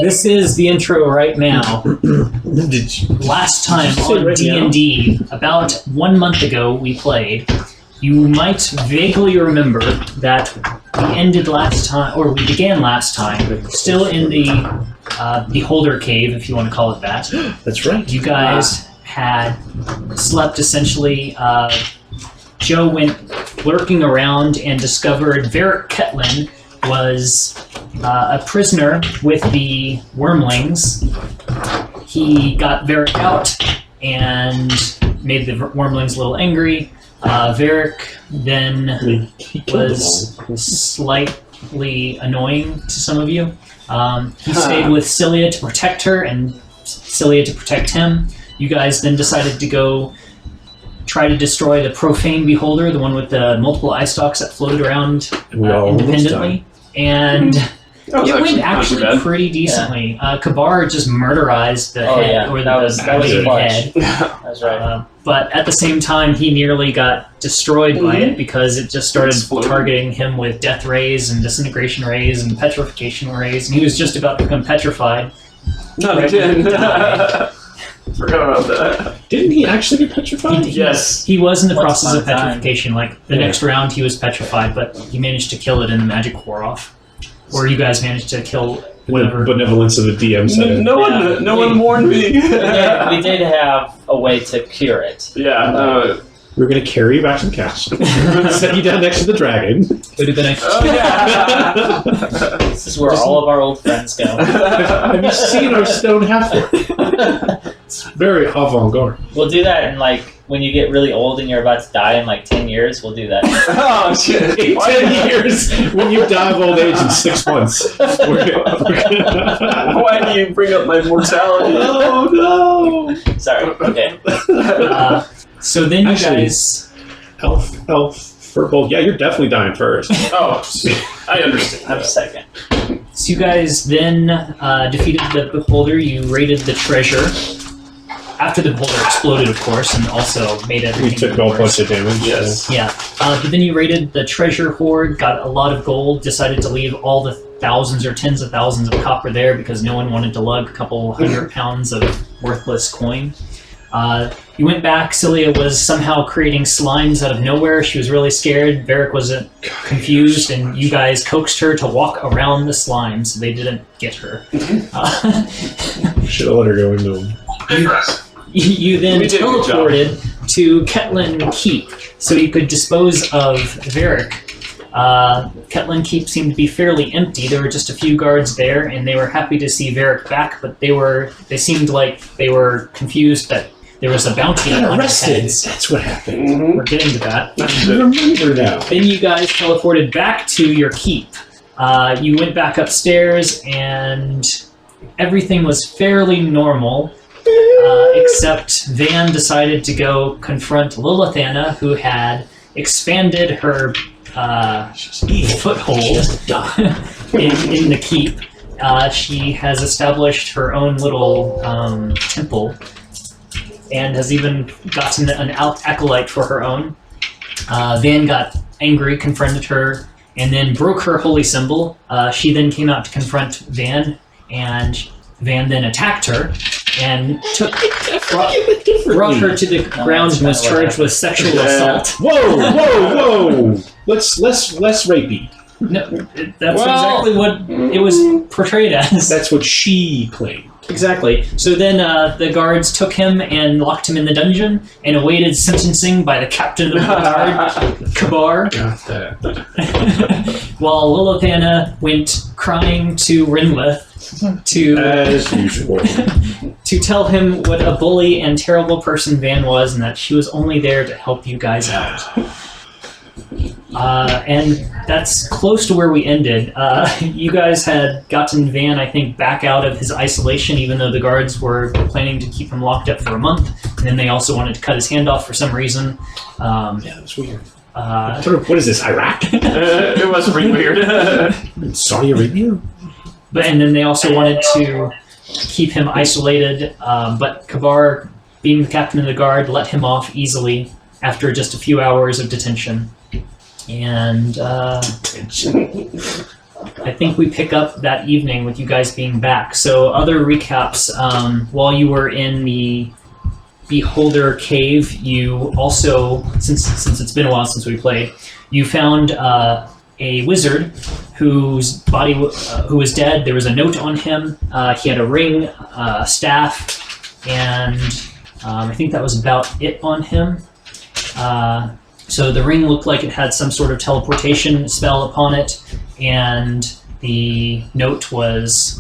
This is the intro right now. Last time on D&D, about 1 month ago, we played. You might vaguely remember that we ended last time, or we began last time, still in the Beholder Cave, if you want to call it that. That's right. You guys had slept essentially. Joe went lurking around and discovered Varric Ketlin was a prisoner with the Wormlings. He got Varric out and made the Wormlings a little angry. Varric then was slightly annoying to some of you. He stayed with Cilia to protect her and Cilia to protect him. You guys then decided to go try to destroy the Profane Beholder, the one with the multiple eye stalks that floated around independently. And it went actually pretty decently. Kabar just murderized the head, or that was head. That was right. But at the same time, he nearly got destroyed by it because it just started targeting him with death rays and disintegration rays and petrification rays, and he was just about to become petrified. No, he didn't. Forgot about that. Didn't he actually get petrified? Yes. He was in the process of petrification. Like, the next round he was petrified, but he managed to kill it and the magic wore off. Or you guys managed to kill whatever. Benevolence of the DM said. No one warned me. we did have a way to cure it. Yeah. We're going to carry you back to the castle. Set you down next to the dragon. Would have been This is where all of our old friends go. Have you seen our stone half-orc? It's very avant-garde. We'll do that in, like, when you get really old and you're about to die in, like, 10 years, we'll do that. Oh, shit. In 10 years, when you die of old age in 6 months. Why do you bring up my mortality? Oh, no! Sorry, okay. So then you guys... Elf, Furbolt. Yeah, you're definitely dying first. Oh, I understand. I'm second. So you guys then defeated the Beholder. You raided the treasure. After the Beholder exploded, of course, and also made everything You took a bunch of damage. Yes. Yeah. But then you raided the treasure hoard, got a lot of gold, decided to leave all the thousands or tens of thousands of copper there because no one wanted to lug a couple 100 pounds of worthless coin. You went back. Cilia was somehow creating slimes out of nowhere. She was really scared. Varric was confused, and you guys coaxed her to walk around the slimes so they didn't get her. Should have let her go into them. You then teleported to Ketlin Keep so you could dispose of Varric. Ketlin Keep seemed to be fairly empty. There were just a few guards there, and they were happy to see Varric back, but they seemed like they were confused that there was a bounty on his head. That's what happened. Mm-hmm. We're getting to that. I remember now. Then you guys teleported back to your keep. You went back upstairs, and everything was fairly normal, except Van decided to go confront Lilithana, who had expanded her foothold in the keep. She has established her own little temple, and has even gotten an acolyte for her own. Van got angry, confronted her, and then broke her holy symbol. She then came out to confront Van, and Van then attacked her and brought her to the ground and was charged with sexual assault. Whoa! Less rapey. No, that's exactly what it was portrayed as. That's what she claimed. Exactly. So then the guards took him and locked him in the dungeon and awaited sentencing by the captain of the guard, Kabar. Got that. While Lilithana went crying to Rinlith As usual. to tell him what a bully and terrible person Van was and that she was only there to help you guys out. And that's close to where we ended. You guys had gotten Van, I think, back out of his isolation, even though the guards were planning to keep him locked up for a month. And then they also wanted to cut his hand off for some reason. Yeah, that was weird. What is this, Iraq? It was pretty weird. Saudi Arabia? And then they also wanted to keep him isolated, but Kabar, being the captain of the guard, let him off easily after just a few hours of detention. And I think we pick up that evening with you guys being back. So other recaps, while you were in the Beholder Cave, you also, since it's been a while since we played, you found a wizard whose body who was dead. There was a note on him. He had a ring, a staff, and I think that was about it on him. So the ring looked like it had some sort of teleportation spell upon it, and the note was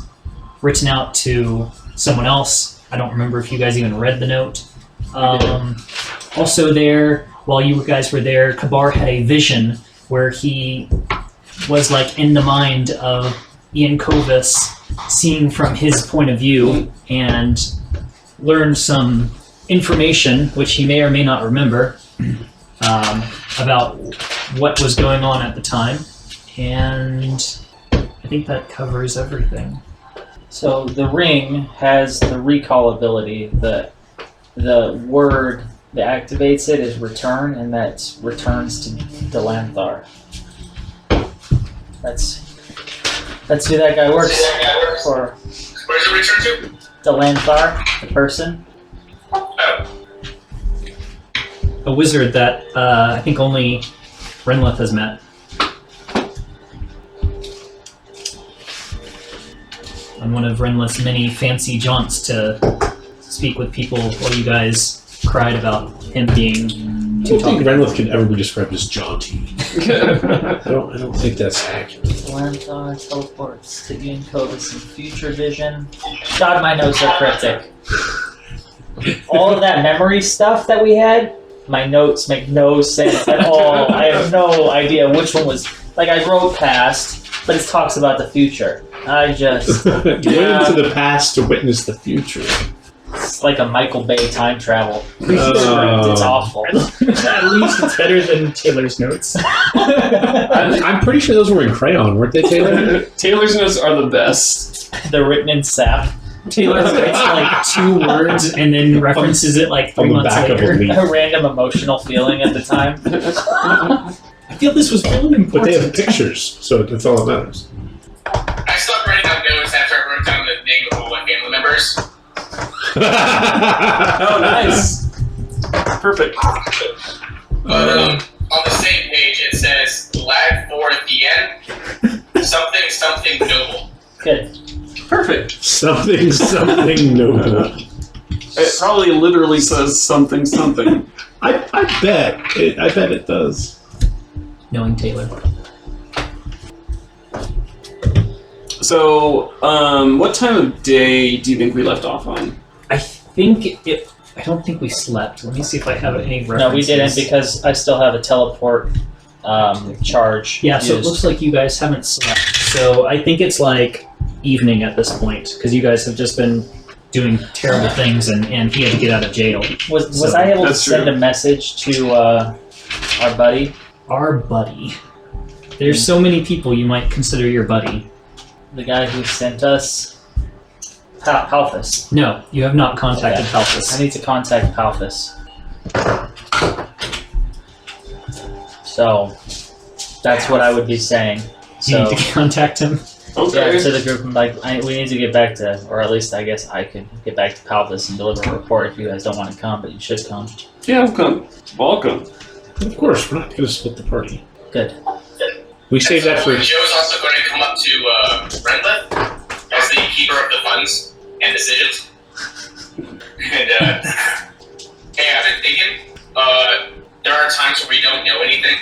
written out to someone else. I don't remember if you guys even read the note. Also there, while you guys were there, Kabar had a vision where he was like in the mind of Ian Covis, seeing from his point of view, and learned some information, which he may or may not remember, about what was going on at the time. And I think that covers everything. So the ring has the recall ability. The word that activates it is return, and that returns to Delanthar. That's who that guy works for. Where's it return to? Delanthar, the person. Oh. A wizard that I think only Renlith has met. On one of Renlith's many fancy jaunts to speak with people while you guys cried about him being I too don't think talkative. Renlith can ever be described as jaunty. I don't think that's accurate. Delanthar teleports to Ian Covis in future vision. God, my notes are cryptic. All of that memory stuff that we had, my notes make no sense at all. I have no idea which one was. Like, I wrote past, but it talks about the future. I just. You went into the past to witness the future. It's like a Michael Bay time travel. Oh. It's awful. At least it's better than Taylor's notes. I'm pretty sure those were in crayon, weren't they, Taylor? Taylor's notes are the best. They're written in sap. Taylor writes like 2 words and then references it like 3 On the months back of a later. leaf. A random emotional feeling at the time. I feel this was really But they have important. pictures, so that's all that matters. I stopped writing down notes after I wrote down the name of all my family members. Oh, nice. Perfect. But on the same page it says lag 4 at the end. Something noble. Good. Perfect. Something noble. It probably literally says something. I bet it does. Knowing Taylor. So, what time of day do you think we left off on? I don't think we slept. Let me see if I have any references. No, we didn't because I still have a teleport charge. Yeah, so it used. looks like you guys haven't slept. So I think it's like evening at this point because you guys have just been doing terrible things, and he had to get out of jail. Was So, I able to that's send true. a message to our buddy? Our buddy. There's so many people you might consider your buddy. The guy who sent us Palphus. No, you have not contacted Okay. Palphus. I need to contact Palphus. So that's what I would be saying. You So need to contact him. Okay. yeah, to the group, I'm like, we need to get back to, or at least I guess I could get back to Palphus and deliver a report if you guys don't want to come, but you should come. Yeah, welcome. Welcome. Of course, we're not going to split the party. Good. We saved that for. Joe's also going to come up to Renlith as the keeper of the funds and decisions. And hey, I've been thinking. There are times where we don't know anything.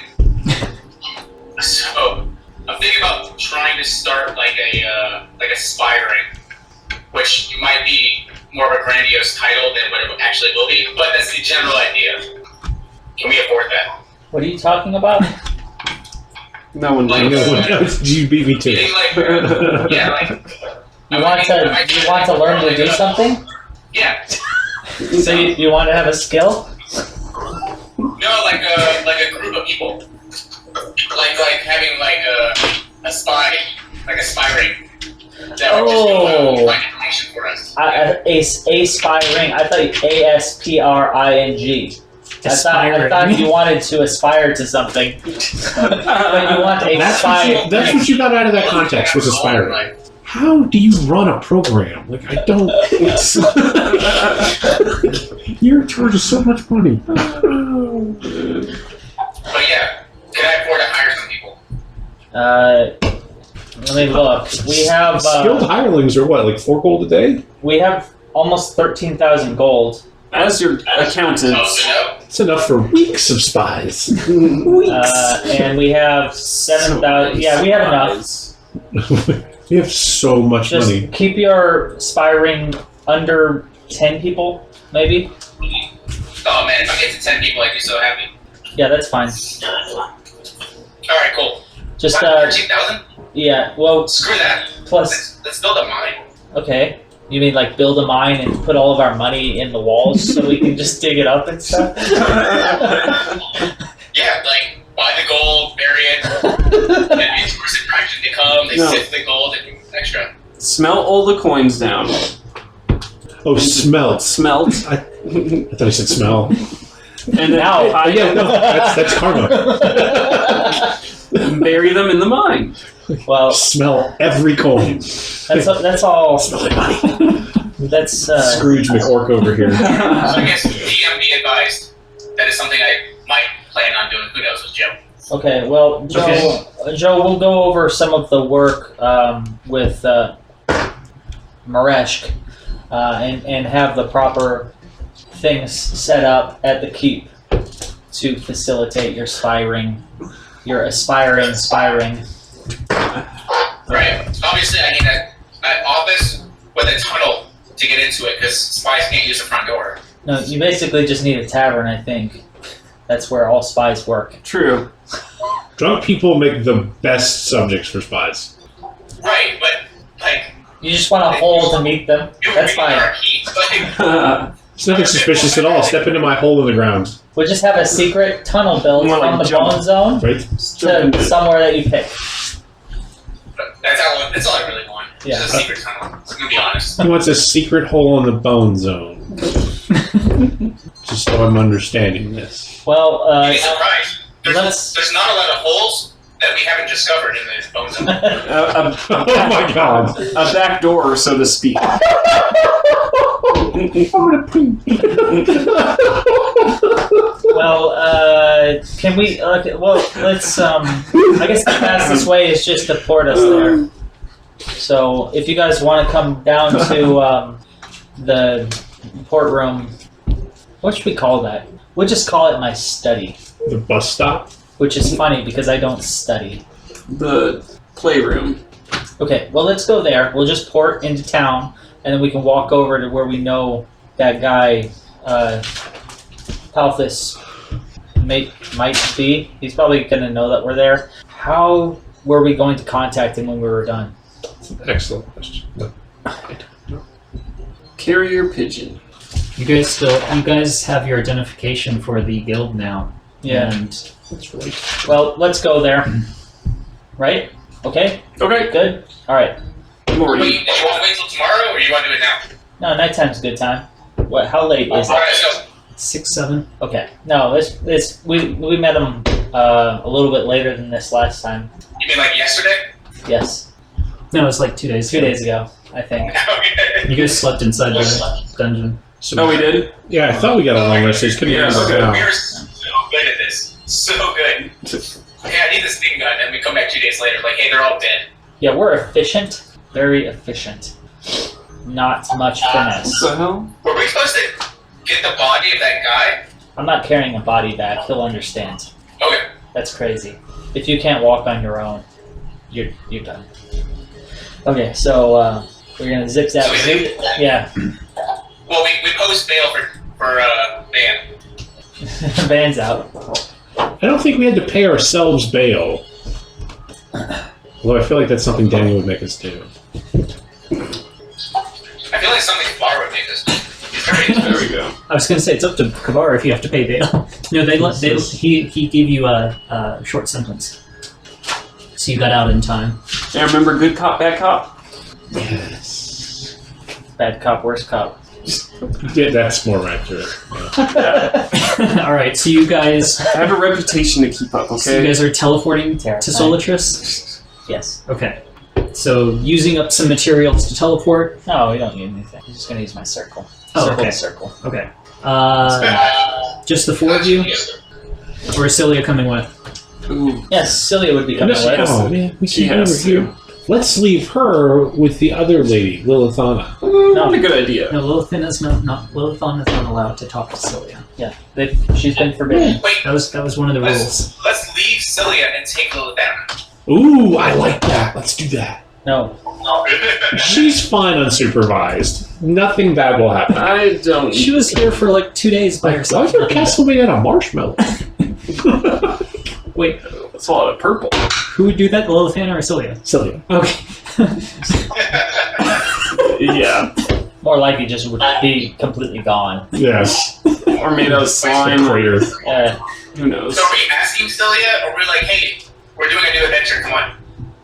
So I'm thinking about trying to start like a spy ring, which might be more of a grandiose title than what it actually will be, but that's the general idea. Can we afford that? What are you talking about? No one Like, knows. You beat me to Meaning it. like, yeah, like. You want to learn to do something? Yeah. So you want to have a skill? No, like a group of people. Like having like a spy ring. that would just go find information for us. A spy ring. I thought ASPRING. I thought you wanted to aspire to something. But you want a spy. That's what you got out of that context, was aspiring. How do you run a program? Like, I don't... You're in charge of so much money. But yeah, can I afford to hire some people? Let me look. We have... Skilled hirelings are what, like 4 gold a day? We have almost 13,000 gold. As your accountant, It's enough for weeks of spies. And we have 7,000... Yeah, we have enough. We have so much Just money. keep your spy ring under 10 people, maybe? Oh man, if I get to 10 people, I'd be so happy. Yeah, that's fine. Alright, cool. Just, 13,000? yeah, well, Screw that. plus... Let's build a mine. Okay. You mean like build a mine and put all of our money in the walls so we can just dig it up and stuff? Yeah, like, buy the gold, bury it, and then tourists in practice they come, they sift the gold and extra. smelt all the coins down. Oh, smelt. Smelt. I thought he said smell. And then Now, Yeah, no, that's karma. bury them in the mine. well, Smell every coin. that's all. Smell like money. That's Scrooge McOrk over here. So I guess DM be advised. That is something I might plan on doing. Who knows with Joe? okay. Well, Joe, we'll go over some of the work with Mareshk and have the proper things set up at the keep to facilitate your aspiring spy ring. Right. Obviously, I need an office with a tunnel to get into it because spies can't use the front door. No, you basically just need a tavern, I think. That's where all spies work. True. Drunk people make the best subjects for spies. Right, but like You just want a hole to meet them. That's fine. It's nothing suspicious at all. Step into my hole in the ground. We'll just have a secret tunnel built More like from the jump. bone zone Right? to somewhere that you pick. That's all I really want. Yeah. Just a secret tunnel. I'm gonna be honest. He wants a secret hole in the bone zone. Just so I'm understanding this. Well, You'd be surprised. let's- There's not a lot of holes that we haven't discovered in the bone zone. Oh my god. A back door, so to speak. well, can we? Well, let's. I guess the fastest way is just to port us there. So, if you guys want to come down to the port room, what should we call that? We'll just call it my study, The bus stop? which is funny because I don't study. The playroom. Okay, well, let's go there. We'll just port into town, and then we can walk over to where we know that guy, Palthus, might be. He's probably going to know that we're there. How were we going to contact him when we were done? Excellent question. Carrier pigeon. You guys have your identification for the guild now. Yeah. And That's right. Well, let's go there. Right? Okay? Okay. Good? Alright. Morty. Wait, do you want to wait till tomorrow, or you want to do it now? No, nighttime's a good time. What? How late is All it? right, let's go. 6, 7. Okay. No, we met him a little bit later than this last time. You mean like yesterday? Yes. No, it was like 2 days. 2 days ago, I think. Okay. You guys slept inside the dungeon. So, Oh, we did? yeah, I thought we got a long rest. I just couldn't Yeah, remember okay. how. We are so good at this. So good. Okay, I need this thing gun, and we come back 2 days later, like, hey, they're all dead. Yeah, we're efficient. Very efficient. Not much finesse. What the hell? Were we supposed to get the body of that guy? I'm not carrying a body back. He'll understand. Okay. That's crazy. If you can't walk on your own, you're done. Okay, so we're gonna zigzag. So we leave? Yeah. Well, we post bail for Van. Van's out. I don't think we had to pay ourselves bail. Although I feel like that's something Daniel would make us do. I feel like something Bar would make us do. He's very There we go. I was going to say it's up to Kavar if you have to pay bail. No, he gave you a short sentence, so you got out in time. And remember good cop, bad cop? Yes. Bad cop, worst cop. Yeah, that's more accurate. All right, so you guys, I have a reputation to keep up, so you okay? guys are teleporting to Terrifying. Solitris. Yes. Okay. So using up some materials to teleport. No, we don't need anything. I'm just gonna use my circle. Oh, Circle okay. to circle. Okay. Just the four of you, or is Celia coming with? Ooh. Yes, Celia would be coming with. Oh man, we She can't has over here. Let's leave her with the other lady, Lilithana. Not a good idea. No, Lilithana is not allowed to talk to Celia. Yeah, she's been forbidden. Wait, That was one of the rules. let's leave Cilia and take Lilithana. Ooh, I like that. Let's do that. No. She's fine unsupervised. Nothing bad will happen. I don't. She was here for like 2 days by Why herself. is your castle made out of marshmallow? Wait, That's a lot of purple. who would do that, Lilithana or Celia? Celia. Okay. Yeah. More likely just would be completely gone. Yes. Or made out of slime. Crater. Who knows? So are we asking Cilia, or we're like, hey, we're doing a new adventure, come on.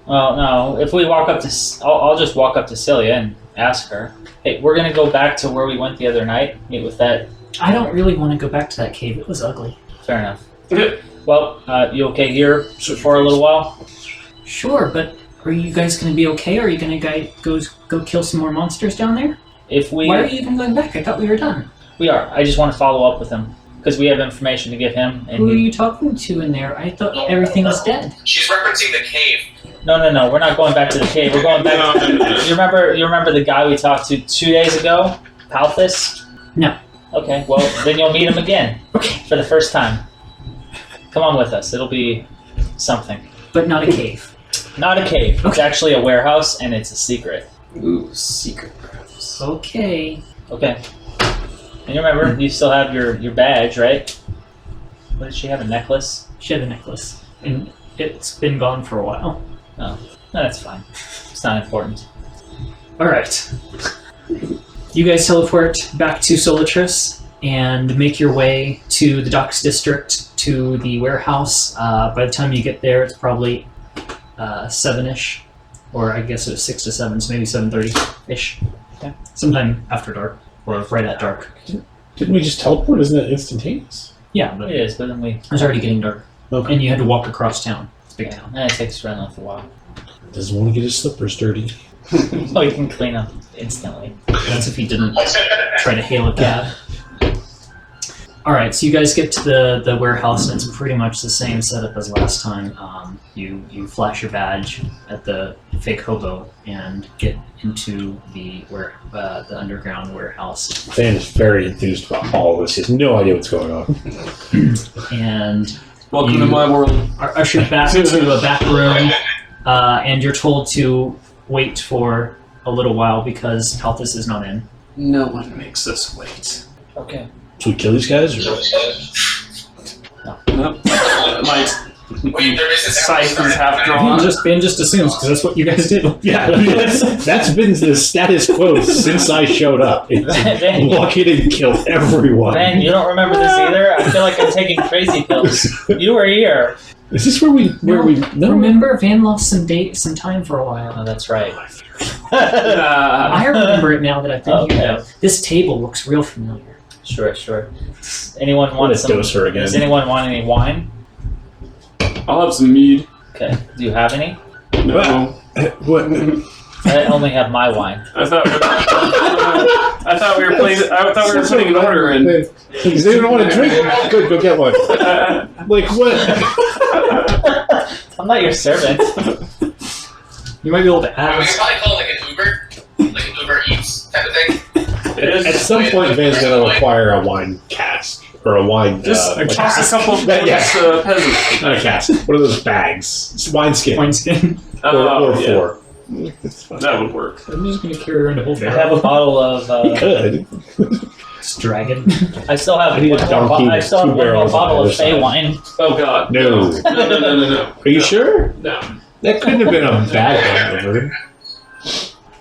Well, no. If we walk up to, I'll just walk up to Celia and ask her. Hey, we're gonna go back to where we went the other night. Meet with that. I don't really want to go back to that cave. It was ugly. Fair enough. Well, you okay here for a little while? Sure, but are you guys going to be okay? Are you going to go kill some more monsters down there? If we, Why are you even going back? I thought we were done. we are. I just want to follow up with him because we have information to give him. And Who are you talking to in there? I thought everything was dead. She's referencing the cave. No. We're not going back to the cave. We're going back. No. You remember the guy we talked to 2 days ago, Palthus? No. Okay. Well, then you'll meet him again. Okay. For the first time. Come on with us. It'll be something. But not a cave. Not a cave. It's Okay. actually a warehouse, and it's a secret. Ooh, secret rooms. Okay. Okay. And you remember, you still have your badge, right? What did she have? A necklace? She had a necklace. And it's been gone for a while. No, that's fine. It's not important. Alright. You guys teleport back to Solitris and make your way to the docks district, to the warehouse. By the time you get there, it's probably 7-ish. Or I guess it was 6 to 7, so maybe 7:30-ish. Okay. Sometime after dark, or right at dark. Didn't we just teleport? Isn't that instantaneous? Yeah, but It is, but then we... it was already getting dark. Okay. And you had to walk across town. It's a big town. And it takes Renlith a while. Doesn't want to get his slippers dirty. Oh, you can clean up instantly. That's if he didn't try to hail a cab. Alright, so you guys get to the warehouse, and it's pretty much the same setup as last time. You flash your badge at the fake hobo and get into the underground warehouse. Dan is very enthused about all of this. He has no idea what's going on. And Welcome to my world. are ushered back to a back room, and you're told to wait for a little while because Palthus is not in. No one makes us wait. Okay. Should we kill these guys? Or? Nope. My Wait, their business scythe is half Ben drawn. just assumes because that's what you guys did. Yeah, that's been the status quo since I showed up. It's Ben, walk in and kill everyone. Ben, you don't remember this either? I feel like I'm taking crazy pills. You were here. Is this where we no? Remember, Van lost some time for a while. Oh, that's right. I remember it now that I've been Okay. here. Though. This table looks real familiar. Sure. Anyone Want want to some? dose her again? Does anyone want any wine? I'll have some mead. Okay. Do you have any? No. What? I only have my wine. I thought we were playing. I thought we were putting an order in. Does anyone want to drink? Good, go get one. Like what? I'm not your servant. You might be able to We ask. could probably call it like an Uber Eats type of thing. At some point, Van's gonna require a wine cask or a wine. Just like toss a couple of Yeah. peasants. Not a cask. What are those bags? It's wineskin. Wineskin. Or Yeah. 4. It's fine. That would work. I'm just gonna carry around a whole I barrel. have a bottle of. You could. Just dragon. I still have. I need a one more donkey I with still have 2 one more barrels on bottle either of Fey side. wine. Oh God. No. No. Are you sure? No. That couldn't have been a bad hangover.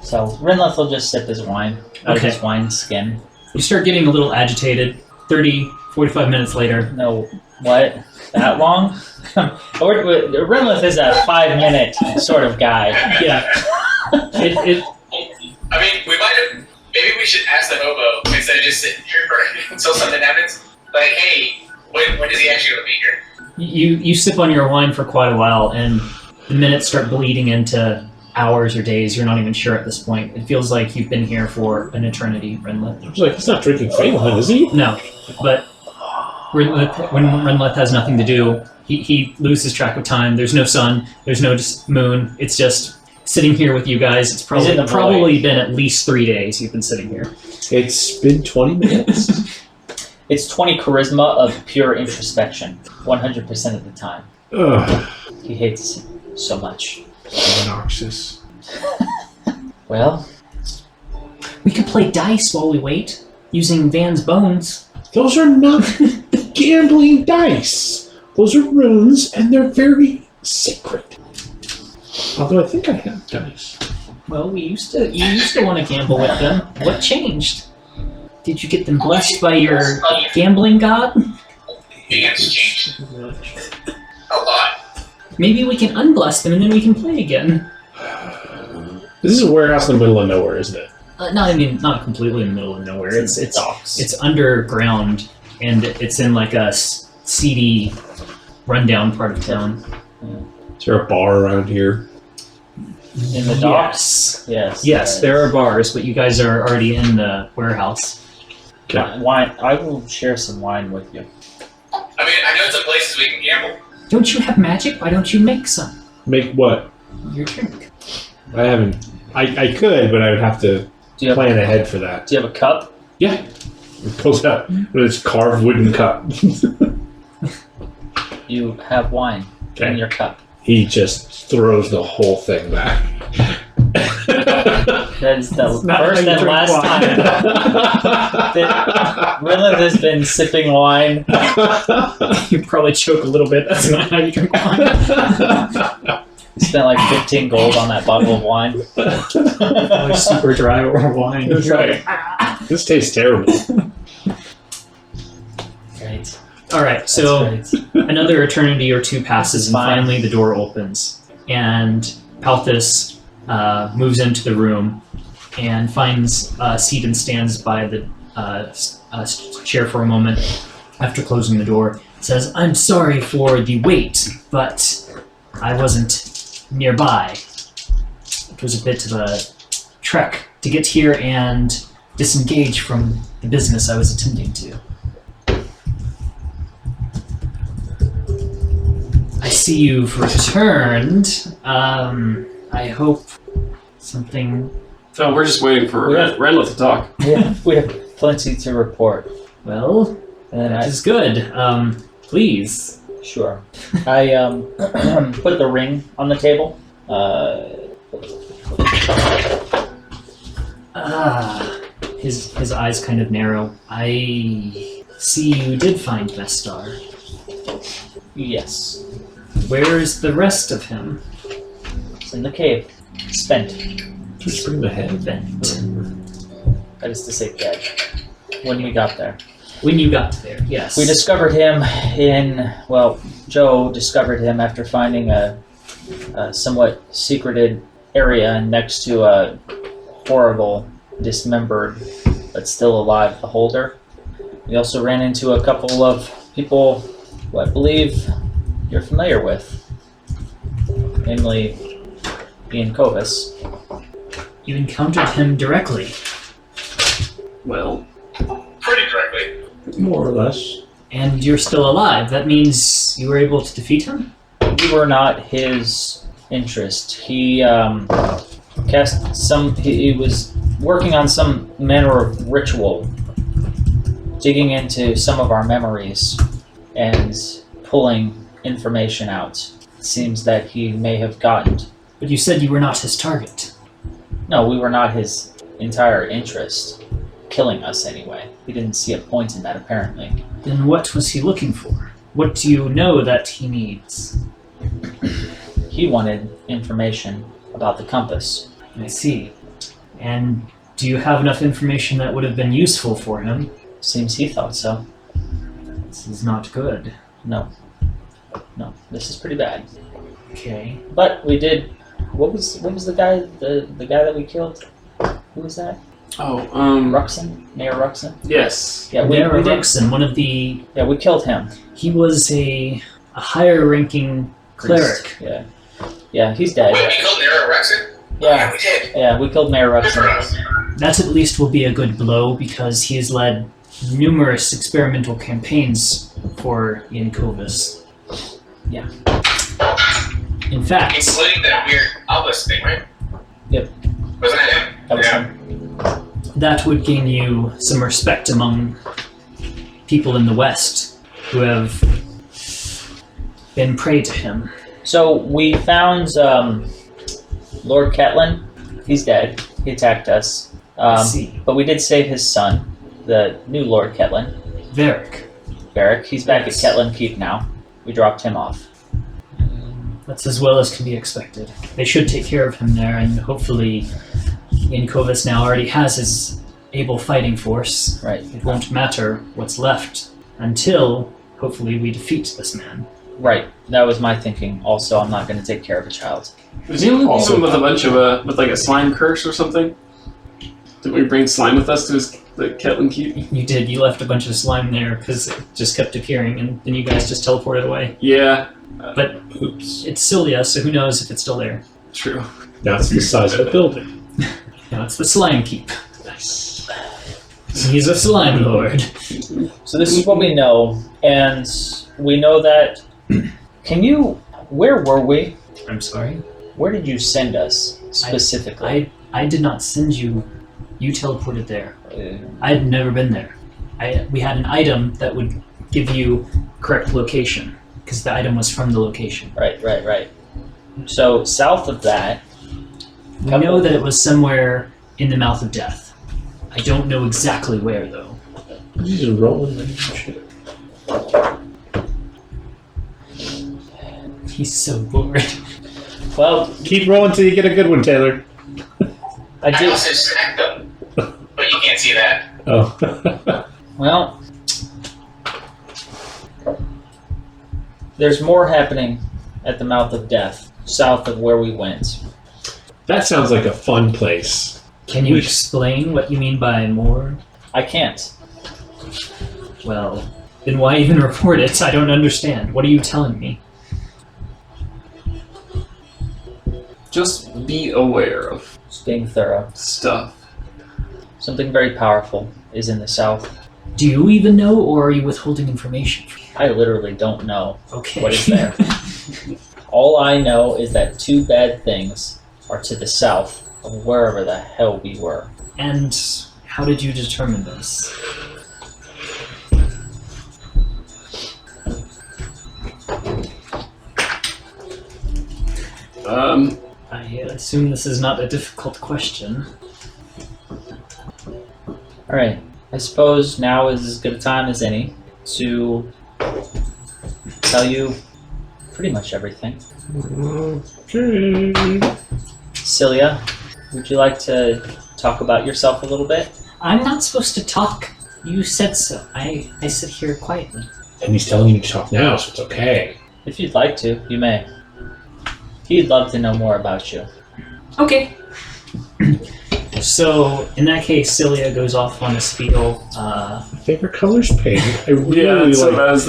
So Renlith will just sip his wine out of Okay. his wine skin. You start getting a little agitated. 45 minutes later. No, what? That long? Renlith is a 5-minute sort of guy. Yeah. It I mean, we might have. Maybe we should ask the hobo instead of just sitting here for until something happens. Like, hey, when is he actually going to be here? You sip on your wine for quite a while, and the minutes start bleeding into hours or days. You're not even sure at this point. It feels like you've been here for an eternity, Renlith. I was like, he's not drinking Feywild, is he? No, but when Renlith has nothing to do, he loses track of time. There's no sun. There's no moon. It's just sitting here with you guys. It's probably been at least 3 days you've been sitting here. It's been 20 minutes. It's 20 charisma of pure introspection, 100% of the time. Ugh. He hates so much. Obnoxious. Well, We could play dice while we wait, using Van's bones. Those are not gambling dice. Those are runes, and they're very sacred. Although I think I have dice. Well, you used to want to gamble with them. What changed? Did you get them blessed by your gambling god? Hands changed a lot. Maybe we can unbless them and then we can play again. This is a warehouse in the middle of nowhere, isn't it? Not completely in the middle of nowhere. It's underground, and it's in like a seedy, rundown part of town. Is there a bar around here? in the docks? Yes, there are bars, but you guys are already in the warehouse. Okay. Wine. I will share some wine with you. I mean, I know some places we can gamble. Don't you have magic? Why don't you make some? Make what? Your drink. I haven't. I could, but I would have to plan ahead for that. Do you have a cup? Yeah. It pulls out with its carved wooden cup. You have wine in your cup. He just throws the whole thing back. That is the first and last time that Rilith has been sipping wine. You probably choke a little bit. That's not how you drink wine. Spent like 15 gold on that bottle of wine. Like super dry wine. It's like, this tastes terrible. Great. All right, so That's great. another eternity or two passes, and Fine. finally the door opens, and Palthus moves into the room and finds a seat and stands by the chair for a moment. After closing the door, says, "I'm sorry for the wait, but I wasn't nearby. It was a bit of a trek to get here and disengage from the business I was attending to. I see you've returned. I hope something... So we're just waiting for Yeah. Renla to talk. We have plenty to report. Well, And that is good. Please. Sure. I put the ring on the table. His eyes kind of narrow. I see you did find Vestar. Yes. Where's the rest of him? It's in the cave. Spent. Just bring the head. Bent. That is to say, dead. When we got there. When you got there, yes. We discovered him Joe discovered him after finding a somewhat secreted area next to a horrible, dismembered, but still alive beholder. We also ran into a couple of people who I believe you're familiar with, namely Ian Kovis. You encountered him directly. Well, Pretty directly. more or less. And you're still alive. That means you were able to defeat him? We were not his interest. He he was working on some manner of ritual, digging into some of our memories and pulling information out. It seems that he may have gotten. But you said you were not his target. No, we were not his entire interest. Killing us anyway. He didn't see a point in that apparently. Then what was he looking for? What do you know that he needs? He wanted information about the compass. I see. And do you have enough information that would have been useful for him? Seems he thought so. This is not good. No, this is pretty bad. Okay. But we did. What was the guy? The guy that we killed? Who was that? Oh, Ruxin? Mayor Ruxin? yes. Yeah, we Mayor did. Ruxin, one of the... Yeah, we killed him. He was a higher-ranking cleric. Yeah. Yeah, he's dead. Wait, we killed Nero Rexon? Yeah. We did. Yeah, we killed Mayor Good for Ruxin. us. That at least will be a good blow because he has led numerous experimental campaigns for Yankovis. Yeah. In fact, Including that weird Albus thing, right? Yep. Wasn't that him? That was Yeah. him. that would gain you some respect among people in the West who have been prey to him. So we found Lord Ketlin. He's dead. He attacked us. I see. But we did save his son, the new Lord Ketlin, Varric. Varric. He's back Yes. at Ketlin Keep now. We dropped him off. That's as well as can be expected. They should take care of him there, and hopefully Yankovis now already has his able fighting force. Right. It won't matter what's left until, hopefully, we defeat this man. Right. That was my thinking. Also, I'm not going to take care of a child. Was he Also- even with a bunch of with like a slime curse or something? Did we bring slime with us to the Ketlin Keep? You did. You left a bunch of slime there because it just kept appearing, and then you guys just teleported away. Yeah. But Oops. it's Cilia, so who knows if it's still there. True. Now it's the size of the building. Now it's the slime keep. Nice. He's a slime lord. So this is what we know, and we know that. Can you? Where were we? I'm sorry. Where did you send us specifically? I did not send you. You teleported there. I had never been there. We had an item that would give you correct location because the item was from the location. Right. So south of that, We know that it was somewhere in the mouth of death. I don't know exactly where though. He's just rolling and shit. He's so bored. well, Keep rolling till you get a good one, Taylor. I I did. also snacked them, but you can't see that. Oh. Well, there's more happening at the mouth of death, south of where we went. That sounds like a fun place. Can you explain what you mean by more? I can't. Well, then why even report it? I don't understand. What are you telling me? Just be aware of Just being thorough. stuff. Something very powerful is in the south. Do you even know, or are you withholding information? I literally don't know. Okay. What is there? All I know is that two bad things are to the south of wherever the hell we were. And how did you determine this? I assume this is not a difficult question. Alright, I suppose now is as good a time as any to tell you pretty much everything. Okay. Cilia, would you like to talk about yourself a little bit? I'm not supposed to talk. You said so. I sit here quietly. And he's telling you to talk now, so it's okay. If you'd like to, you may. He'd love to know more about you. Okay. So, in that case, Cilia goes off on a spiel. My favorite color's pink. I really Yeah, that's what I like. was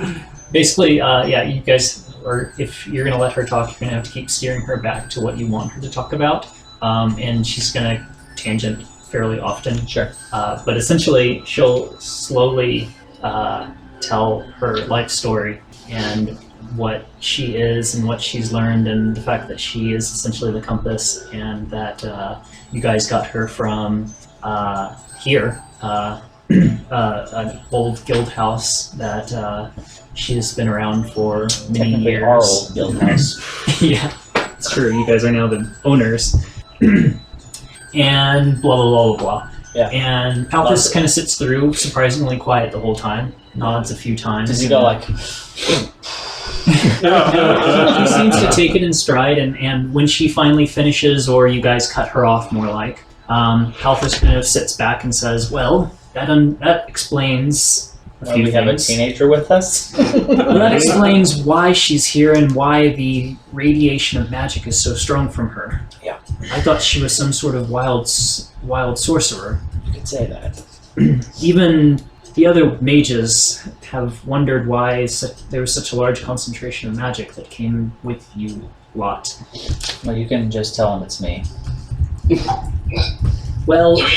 thinking. Basically, you guys, or if you're going to let her talk, you're going to have to keep steering her back to what you want her to talk about. And she's going to tangent fairly often. Sure. But essentially, she'll slowly tell her life story and what she is and what she's learned, and the fact that she is essentially the compass, and that you guys got her from here, an old guild house that she has been around for many Technically years. our old guild house. Yeah, it's true. You guys are now the owners. And blah, blah, blah, blah, blah. Yeah. And Palthus kind of sits through, surprisingly quiet the whole time, nods a few times. Does he go like, He seems to take it in stride, and when she finally finishes, or you guys cut her off more like, Palthus kind of sits back and says, well, that explains a few we have a things. teenager with us? Well, that explains why she's here and why the radiation of magic is so strong from her. Yeah. I thought she was some sort of wild sorcerer. You could say that. Even the other mages have wondered why there was such a large concentration of magic that came with you lot. Well, you can just tell him it's me. Well, Do we,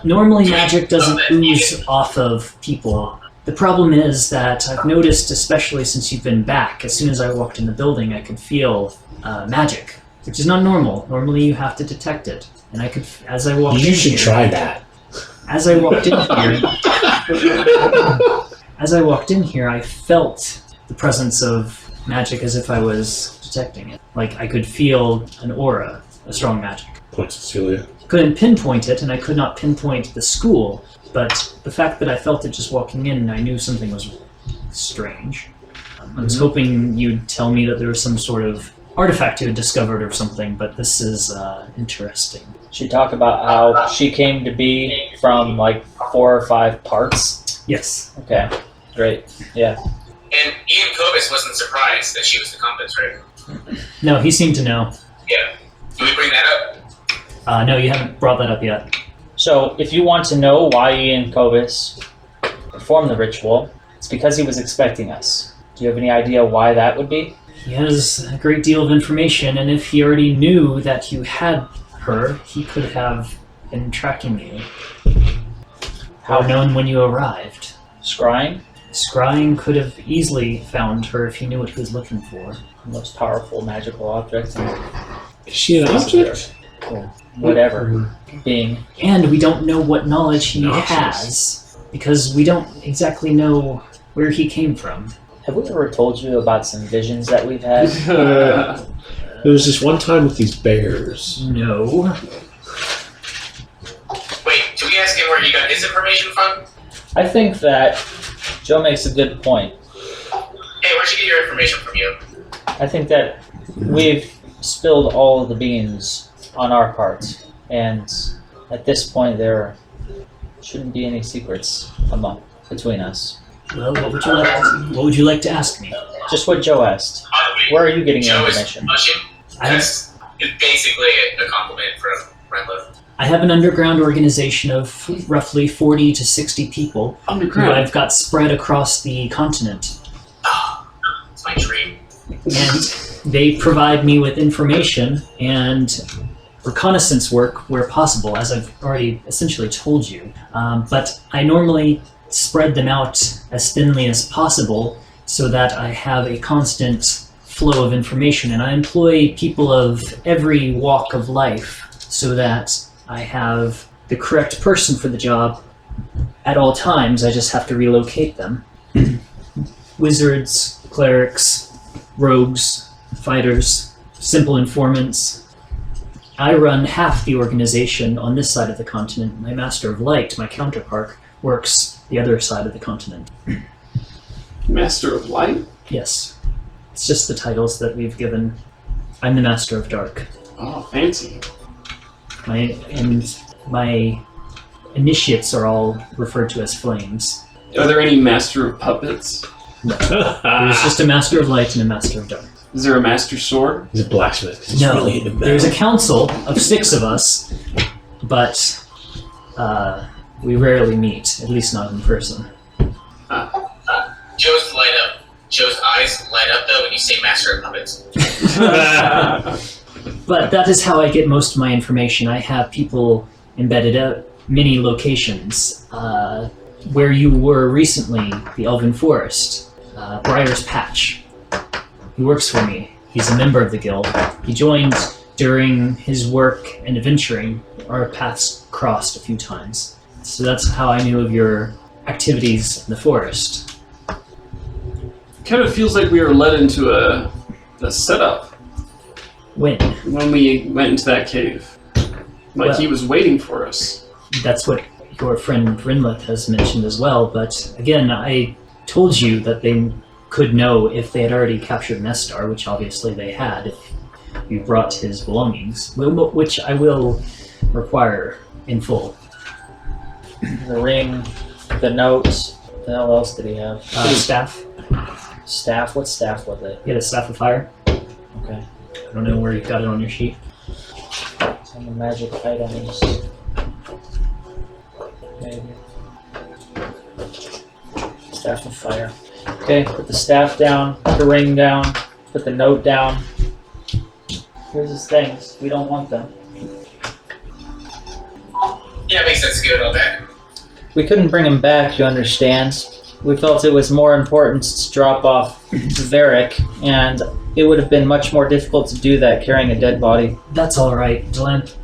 normally magic doesn't ooze off of people. The problem is that I've noticed, especially since you've been back, as soon as I walked in the building, I could feel magic, which is not normal. Normally you have to detect it. And I could, as I walked in You should here, try that. As I walked in here, I felt the presence of magic as if I was detecting it. Like I could feel an aura, a strong magic. Point Cecilia. Couldn't pinpoint it, and I could not pinpoint the school, but the fact that I felt it just walking in, I knew something was strange. I was hoping you'd tell me that there was some sort of artifact you had discovered or something, but this is interesting. She talked about how she came to be from like 4 or 5 parts. Yes. Okay, great. Yeah. And Ian Kovas wasn't surprised that she was the compass, right? No, he seemed to know. Yeah. Do we bring that up? No, you haven't brought that up yet. So, if you want to know why Ian Kovas performed the ritual, it's because he was expecting us. Do you have any idea why that would be? He has a great deal of information, and if he already knew that you had her, he could have been tracking you. Or known when you arrived. Scrying? Scrying could have easily found her if he knew what he was looking for. The most powerful magical object in Is she an object? whatever being. And we don't know what knowledge he Noxious. has, because we don't exactly know where he came from. Have we ever told you about some visions that we've had? There was this one time with these bears. No. Wait, do we ask him where he got his information from? I think that Joe makes a good point. Hey, where'd you get your information from, you? I think that we've spilled all of the beans on our part, and at this point there shouldn't be any secrets between us. Well, what would you like to ask me? Just what Joe asked. Where are you getting your Joe is information? mushing. That's basically a compliment from Renlith. I have an underground organization of roughly 40 to 60 people who Underground. I've got spread across the continent. It's my dream. And they provide me with information and reconnaissance work where possible, as I've already essentially told you. But I normally spread them out as thinly as possible so that I have a constant flow of information. And I employ people of every walk of life so that I have the correct person for the job at all times. I just have to relocate them. Wizards, clerics, rogues, fighters, simple informants. I run half the organization on this side of the continent. My Master of Light, my counterpart, works the other side of the continent. Master of Light? Yes. It's just the titles that we've given. I'm the Master of Dark. Oh, fancy. My initiates are all referred to as flames. Are there any Master of Puppets? There's just a Master of Light and a Master of Dark. Is there a Master Sword? He's a blacksmith. 'Cause he's No, really into metal. there's a council of 6 of us, but we rarely meet, at least not in person. Joe's light up. Joe's eyes light up though when you say Master of Puppets. But that is how I get most of my information. I have people embedded at many locations. Where you were recently, the Elven Forest, Briar's Patch. He works for me. He's a member of the guild. He joined during his work and adventuring. Our paths crossed a few times. So that's how I knew of your activities in the forest. Kind of feels like we were led into a setup When? when we went into that cave. Like Well- he was waiting for us. That's what your friend Rinlith has mentioned as well, but again, I told you that they could know if they had already captured Nestar, which obviously they had, if you brought his belongings, which I will require in full. The ring, the notes. What the hell else did he have? Staff. Staff? What staff was it? You had a Staff of Fire. Okay. I don't know where you got it on your sheet. Some magic items. Maybe. Staff of fire. Okay, put the staff down, put the ring down, put the note down. Here's his things. We don't want them. Yeah, it makes sense to give it all back. We couldn't bring him back, you understand. We felt it was more important to drop off Varric, and it would have been much more difficult to do that carrying a dead body. That's all right, Delant.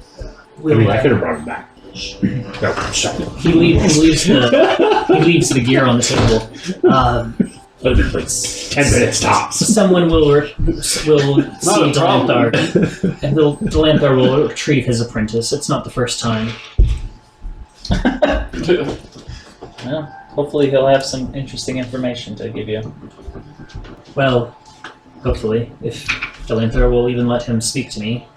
I could have brought him back. No, shut up. He leaves the gear on the table. It'll be like 10 minutes tops. Someone will see Delanthar, and Delanthar will retrieve his apprentice. It's not the first time. Well, hopefully he'll have some interesting information to give you. Well, hopefully, if Delanthar will even let him speak to me.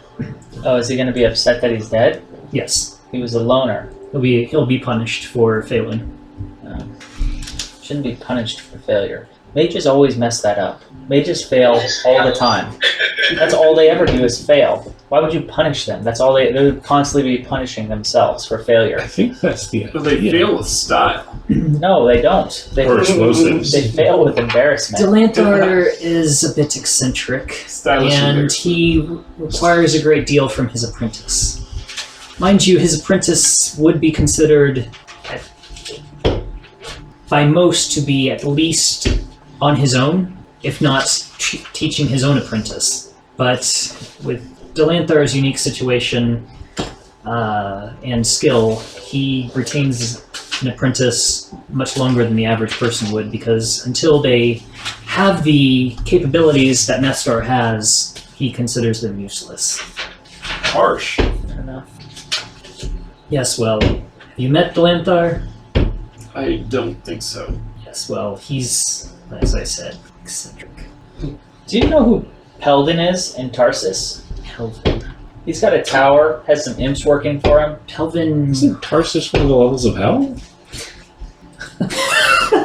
Oh, is he going to be upset that he's dead? Yes, He was a loner. he'll be punished for failing. Shouldn't be punished for failure. Mages always mess that up. Mages fail all the time. That's all they ever do is fail. Why would you punish them? That's all they would constantly be punishing themselves for failure. I think that's the But they fail with style. No, they don't. They, Or explosives. they fail with embarrassment. Delanthar is a bit eccentric, Stylish and he requires a great deal from his apprentice. Mind you, his apprentice would be considered by most to be at least on his own, if not teaching his own apprentice. But with Delanthar's unique situation and skill, he retains an apprentice much longer than the average person would, because until they have the capabilities that Nestor has, he considers them useless. Harsh. Fair enough. Yes, well, have you met Delanthar? I don't think so. Yes, well, he's, as I said, eccentric. Do you know who Peldon is in Tarsus? Pelvin. He's got a tower, has some imps working for him. Pelvin. Isn't Tarsus one of the levels of hell?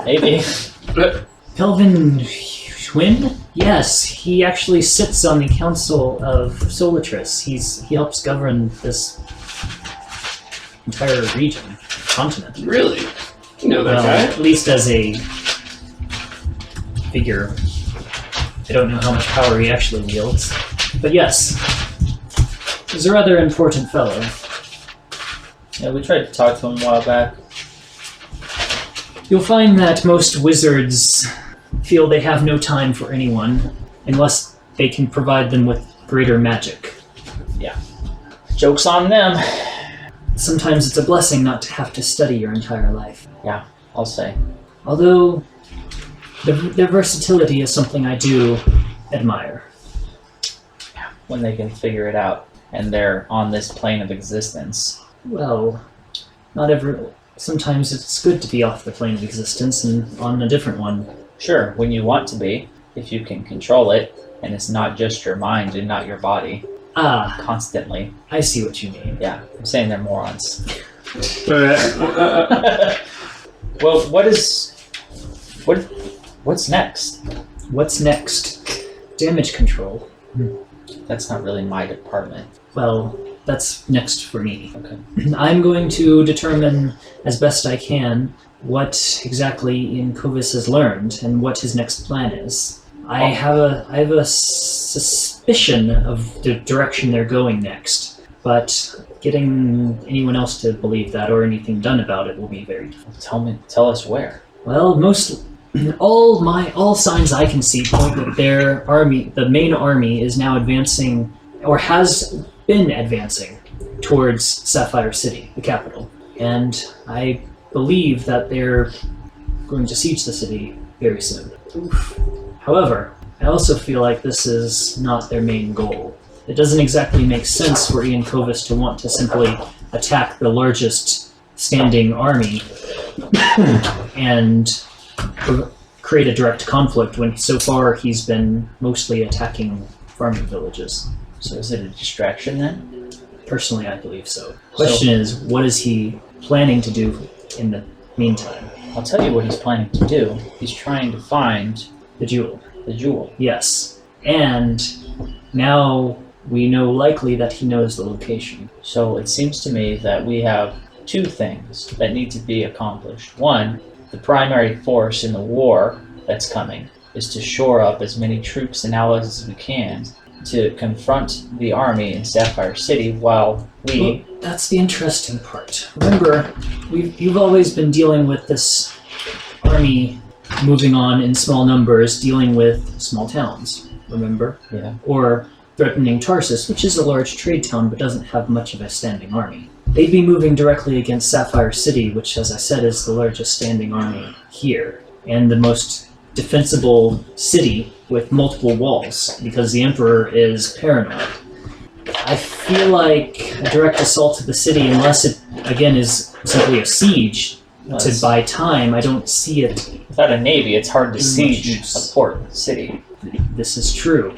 Maybe. Pelvin Schwinn? Yes, he actually sits on the council of Solatris. He helps govern this entire region, continent. Really? You know that Well, guy? at least as a figure. I don't know how much power he actually wields. But yes, he's a rather important fellow. Yeah, we tried to talk to him a while back. You'll find that most wizards feel they have no time for anyone unless they can provide them with greater magic. Joke's on them. Sometimes it's a blessing not to have to study your entire life. I'll say. Although, their versatility is something I do admire. When they can figure it out and they're on this plane of existence. Well, sometimes it's good to be off the plane of existence and on a different one. Sure, when you want to be, if you can control it, and it's not just your mind and not your body, Ah, constantly. I see what you mean. Yeah, I'm saying they're morons. Well, Well, what's next? What's next? Damage control. That's not really my department. Well, that's next for me. Okay. I'm going to determine as best I can what exactly Ian Kovis has learned and what his next plan is. I have a suspicion of the direction they're going next, but getting anyone else to believe that or anything done about it will be very difficult. Tell us where. Well, all signs I can see point that their army, the main army, is now advancing or has been advancing towards Sapphire City, the capital. And I believe that they're going to siege the city very soon. However, I also feel like this is not their main goal. It doesn't exactly make sense for Ian Kovis to want to simply attack the largest standing army and create a direct conflict when so far he's been mostly attacking farming villages. So is it a distraction then? Personally, I believe so. Question is, what is he planning to do in the meantime? I'll tell you what he's planning to do. He's trying to find The jewel. the jewel. Yes. And now we know likely that he knows the location. So it seems to me that we have two things that need to be accomplished. One, the primary force in the war that's coming is to shore up as many troops and allies as we can to confront the army in Sapphire City while we... Well, that's the interesting part. Remember, you've always been dealing with this army moving on in small numbers, dealing with small towns, remember? Yeah. Or threatening Tarsus, which is a large trade town but doesn't have much of a standing army. They'd be moving directly against Sapphire City, which, as I said, is the largest standing army here, and the most defensible city with multiple walls, because the Emperor is paranoid. I feel like a direct assault to the city, unless it, again, is simply a siege to buy time, I don't see it. Without a navy, it's hard to Too much siege use. a port city. This is true.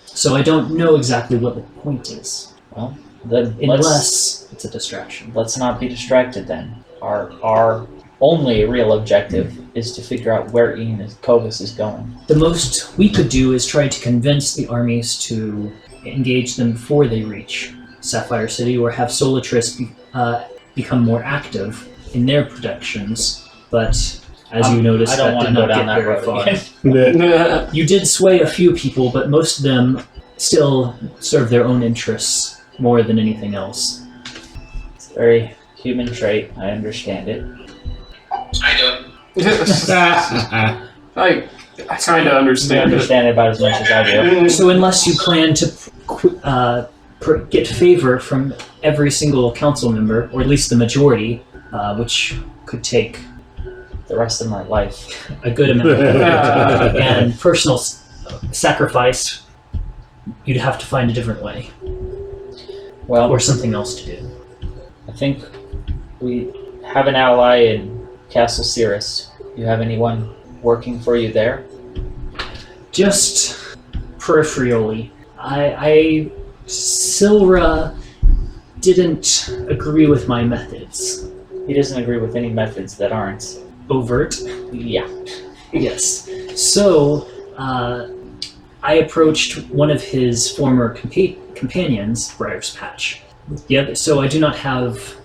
So I don't know exactly what the point is. Well, then Unless it's a distraction. let's not be distracted then. Our only real objective is to figure out where Ian Kovas is going. The most we could do is try to convince the armies to engage them before they reach Sapphire City, or have Solitris become more active in their productions. But as you noticed, I don't that want did to go not down get that very road far. again. You did sway a few people, but most of them still serve their own interests more than anything else. It's a very human trait. I understand it. I don't. I kind of I understand it. understand it about as much as I do. So unless you plan to get favor from every single council member, or at least the majority, which could take The rest of my life. a good amount of effort and personal sacrifice, you'd have to find a different way, Well, or something else to do. I think we have an ally in Castle Cirrus. You have anyone working for you there? Just peripherally. Silra didn't agree with my methods. He doesn't agree with any methods that aren't. Overt. Yeah. Yes. So, I approached one of his former companions, Briar's Patch. So I do not have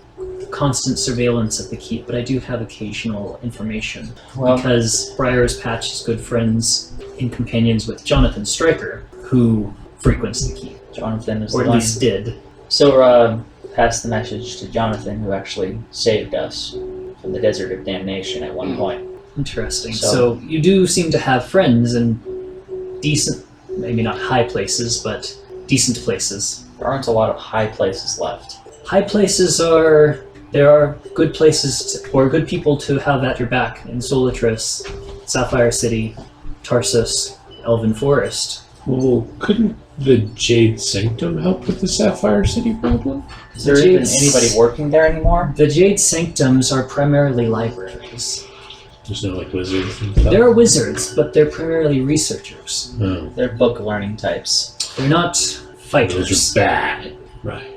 constant surveillance of the keep, but I do have occasional information. Well, Because Briar's Patch is good friends and companions with Jonathan Stryker, who frequents the keep, Jonathan is or the at one. least did. So, passed the message to Jonathan, who actually saved us from the Desert of Damnation at one point. Interesting. So- So you do seem to have friends in decent, maybe not high places, but decent places. There aren't a lot of high places left. High places there are good places or good people to have at your back in Solitris, Sapphire City, Tarsus, Elven Forest. Well, couldn't the Jade Sanctum help with the Sapphire City problem? Is there The even Jades- anybody working there anymore? The Jade Sanctums are primarily libraries. There's no like wizards and stuff. There are wizards, but they're primarily researchers. Oh, They're book learning types. They're not fighters. those are bad. Right.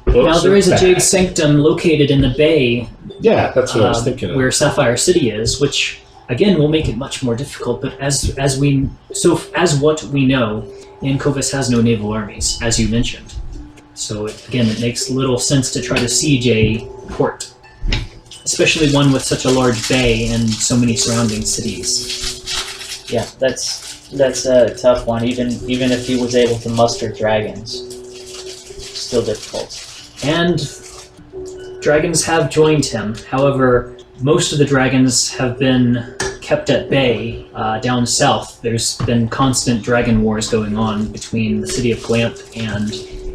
Now there is a Jade Sanctum located in the bay Yeah, that's what I was thinking of. where Sapphire City is, which again will make it much more difficult. But as what we know, Yankovis has no naval armies, as you mentioned. So it makes little sense to try to siege a port, especially one with such a large bay and so many surrounding cities. Yeah, that's a tough one. Even if he was able to muster dragons, still difficult. And dragons have joined him. However, most of the dragons have been kept at bay down south. There's been constant dragon wars going on between the city of Glamp and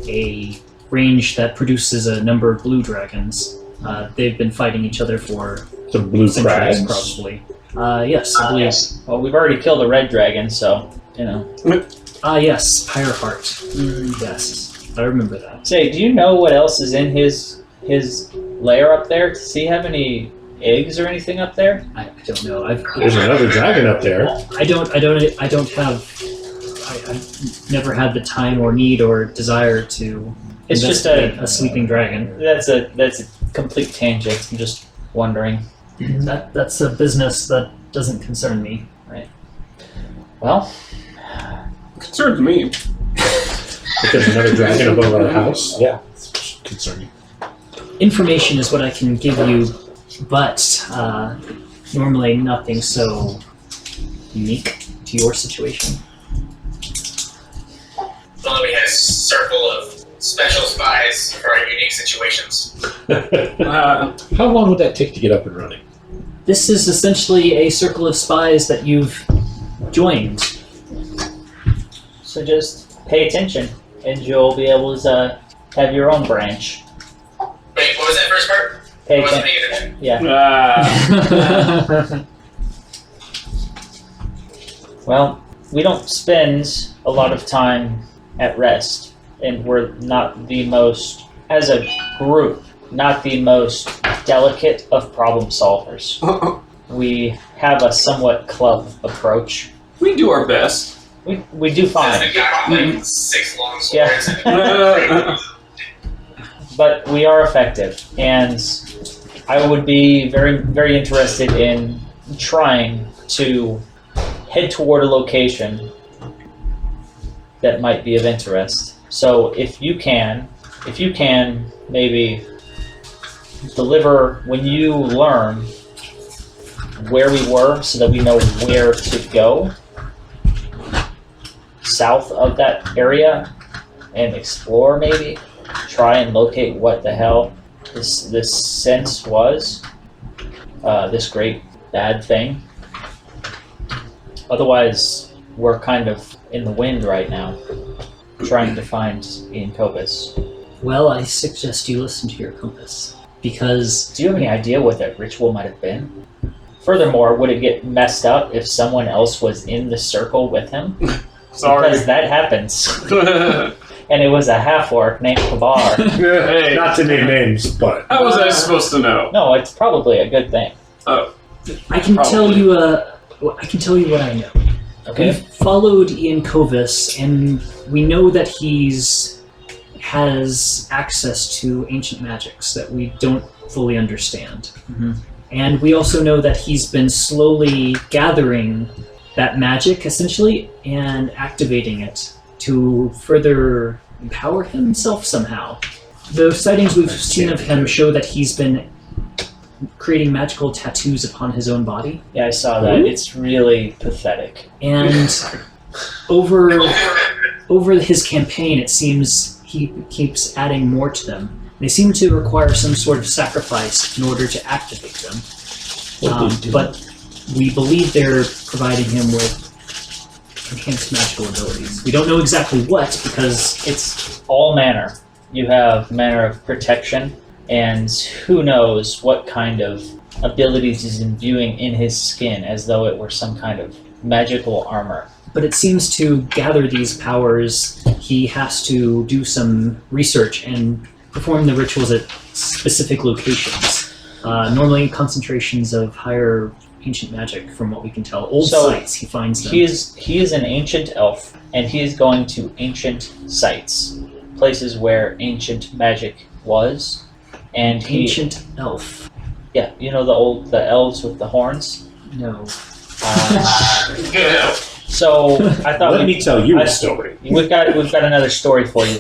a range that produces a number of blue dragons. They've been fighting each other for The blue centuries, crags. probably. Yes, I believe. Yes. Well, we've already killed a red dragon, so you know. Yes, Pyreheart. Yes, I remember that. Say, do you know what else is in his lair up there? Does he have any eggs or anything up there? I don't know. There's another dragon up there. I don't have. I've never had the time or need or desire to. It's just investigate a sleeping dragon. That's a complete tangent. I'm just wondering. That's a business that doesn't concern me. Well, Concerns me. If there's another dragon above our house, yeah, it's concerning. Information is what I can give you, but normally nothing so unique to your situation. If only we had a circle of special spies for our unique situations. How long would that take to get up and running? This is essentially a circle of spies that you've joined. So just pay attention, and you'll be able to have your own branch. Wait, what was that first part? Pay I wasn't attention. paying attention. Yeah. Well, we don't spend a lot of time at rest, and we're not the most, as a group, not the most delicate of problem solvers. We have a somewhat club approach. We do our best. We do As fine, a guy with like 6 long swords Yeah. but we are effective, and I would be very, very interested in trying to head toward a location that might be of interest. So if you can maybe deliver when you learn where we were so that we know where to go south of that area and explore, maybe try and locate what the hell this sense was, this great bad thing. Otherwise, we're kind of in the wind right now, trying to find Ian Cobus. Well, I suggest you listen to your compass, because Do you have any idea what that ritual might have been? Furthermore, would it get messed up if someone else was in the circle with him? Sorry. Because that happens. And it was a half-orc named Kabar. Hey, Not to name names, but how was I supposed to know? No, it's probably a good thing. Oh, I can tell Probably. you. I can tell you what I know. Okay? We've followed Ian Covis, and we know that has access to ancient magics that we don't fully understand. Mhm. And we also know that he's been slowly gathering that magic, essentially, and activating it to further empower himself somehow. The sightings we've seen of him show that he's been creating magical tattoos upon his own body. Yeah, I saw that. Ooh. It's really pathetic. And over his campaign, it seems he keeps adding more to them. They seem to require some sort of sacrifice in order to activate them. But we believe they're providing him with enhanced magical abilities. We don't know exactly what, because It's all manner. You have manner of protection, and who knows what kind of abilities he's imbuing in his skin as though it were some kind of magical armor. but it seems to gather these powers, he has to do some research and perform the rituals at specific locations. Normally concentrations of higher ancient magic, from what we can tell. Old So, sites, he finds them. He is an ancient elf, and he is going to ancient sites, places where ancient magic was, and he Ancient elf. yeah, you know the elves with the horns. No. So I thought Let me tell you a story. we've got another story for you.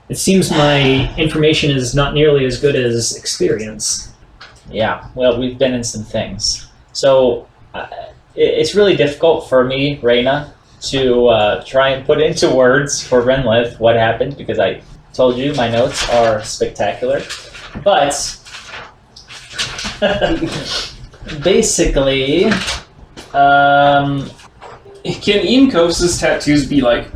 It seems my information is not nearly as good as experience. Yeah, well, we've been in some things. So it's really difficult for me, Reyna, to try and put into words for Renlith what happened, because I told you my notes are spectacular. But basically, Can Ian Coase's tattoos be like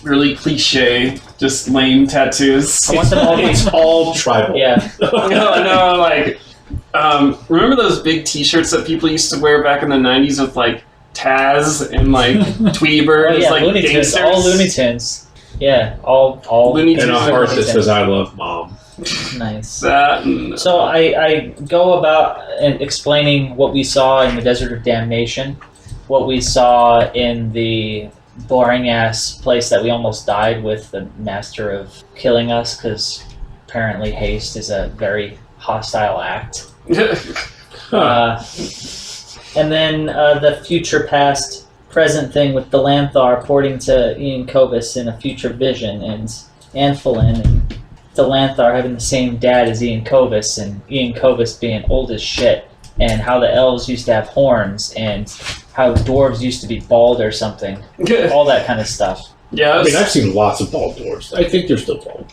really cliche, just lame tattoos? I want them all. It's all tribal. Yeah, no, like, remember those big T-shirts that people used to wear back in the '90s with like Taz and like Tweety Bird oh as yeah, like Looney Tunes, gangsters? all Looney Tunes. Yeah, all Looney And Tunes. a heart that says "I love mom." nice. That and, So I go about explaining what we saw in the Desert of Damnation, what we saw in the boring-ass place that we almost died with the Master of killing us, because apparently haste is a very hostile act. Huh. And then the future past present thing with Delanthar porting to Ian Covis in a future vision, and Antholin and Delanthar having the same dad as Ian Covis, and Ian Covis being old as shit, and how the elves used to have horns, and how dwarves used to be bald or something. All that kind of stuff. Yeah, I mean, I've seen lots of bald dwarves. I think they're still bald.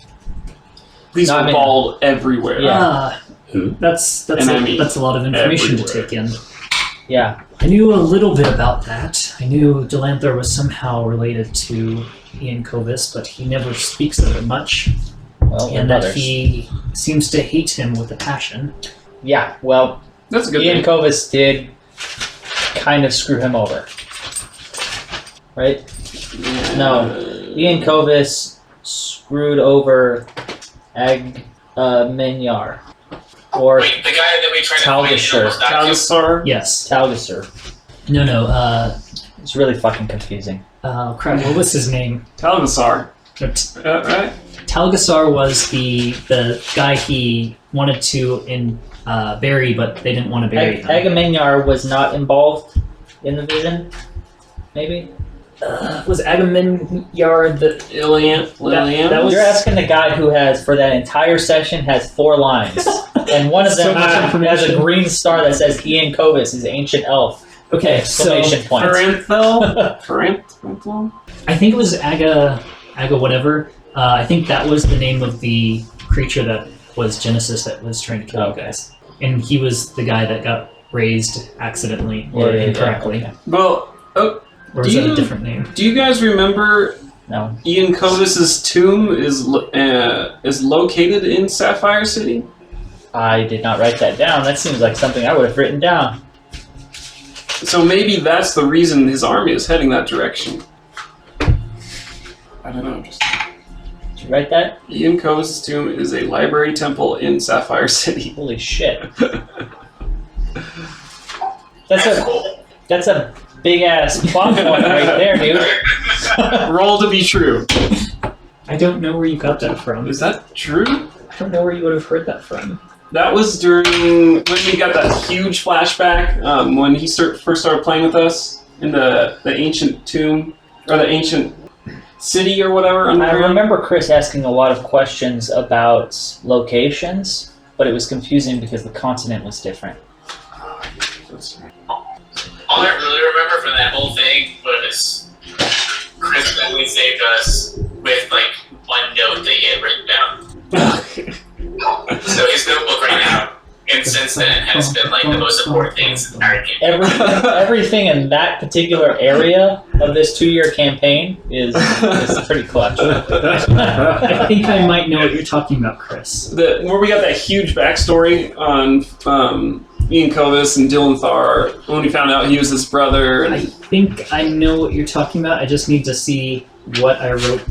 these No, I are mean- bald everywhere. Yeah. Who? That's And I mean a lot of information to everywhere. take in. Yeah. I knew a little bit about that. I knew Delanthar was somehow related to Ian Covis, but he never speaks of it much, Well, we're and that brothers. he seems to hate him with a passion. Yeah, well, That's a good Ian thing. Covis did kind of screw him over. Right? No. Ian Covis screwed over Minyar. Or Wait, the guy that we tried to find Talgasher. and almost died to? Talgasar. Yes. Talgasser. No. It's really fucking confusing. Crap. What was his name? Talgasar. Right? Talgasar was the guy he wanted to bury, but they didn't want to bury him. Agamenyar was not involved in the vision? Maybe? Was Agamenyar the... Lilian. that was- You're asking the guy who has, for that entire session, has 4 lines. And one of So them much has a information. green star that says Ian Covis is ancient elf. Okay, so Exclamation point. Parenthel? I think it was Aga whatever. I think that was the name of the creature that was Genesis that was trying to kill you guys. And he was the guy that got raised accidentally or incorrectly. okay. Well, Or is Do that you- a different name? do you guys remember No. Ian Covis's tomb is located in Sapphire City? I did not write that down. That seems like something I would have written down. So maybe that's the reason his army is heading that direction. I don't know. Just Did you write that? Ian Covis's tomb is a library temple in Sapphire City. Holy shit. That's That's cool. a big ass plot point right there, dude. Roll to be true. I don't know where you got that from. Is that true? I don't know where you would have heard that from. That was during when we got that huge flashback when he first started playing with us in the ancient tomb or the ancient city or whatever. I underground. remember Chris asking a lot of questions about locations, but it was confusing because the continent was different. That's right. All I really remember from that whole thing was Chris only saved us with like one note that he had written down. So his notebook right now, and since then, has been like the most important thing in this entire game. Everything in that particular area of this 2-year campaign is pretty clutch. I think I might know what you're talking about, Chris. Where we got that huge backstory on Ian Covis and Dylan Thar when we found out he was his brother. I And think I know what you're talking about. I just need to see what I wrote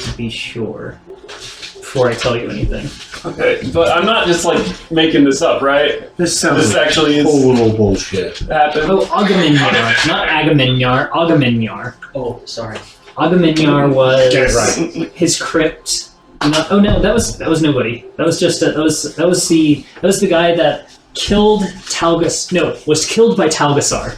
to be sure before I tell you anything. okay, but I'm not just like making this up, right? This sounds This actually is total bullshit. happened. Oh, Agamenyar, not Agamenyar. Agamenyar. Oh, sorry. Agamenyar was Get it right. his crypt. Oh no, that was nobody. That was just that was the guy that killed Talgas. No, was killed by Talgasar.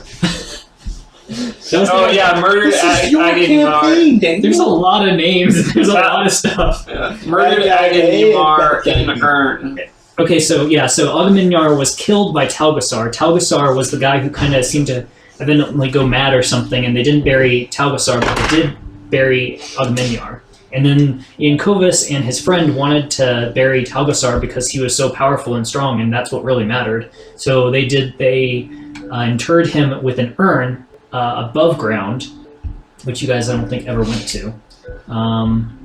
That was the Oh guy- yeah, murdered This is your Agadimar. campaign, Daniel. There's a lot of names. There's a lot of stuff. Yeah, murdered Agadimar in an urn. Okay, so Agamenyar was killed by Talgasar. Talgasar was the guy who kind of seemed to evidently go mad or something, and they didn't bury Talgasar, but they did bury Agamenyar. And then Ian Covis and his friend wanted to bury Talgasar because he was so powerful and strong, and that's what really mattered. So they interred him with an urn above ground, which you guys I don't think ever went to.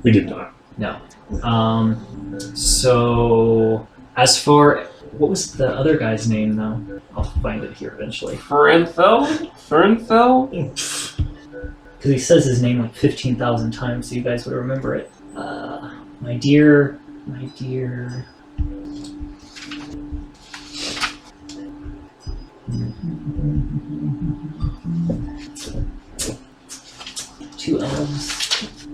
We did not. No. So, as for what was the other guy's name, though? I'll find it here eventually. Fernfell? Because he says his name like 15,000 times, so you guys would remember it. My dear. 2 elves.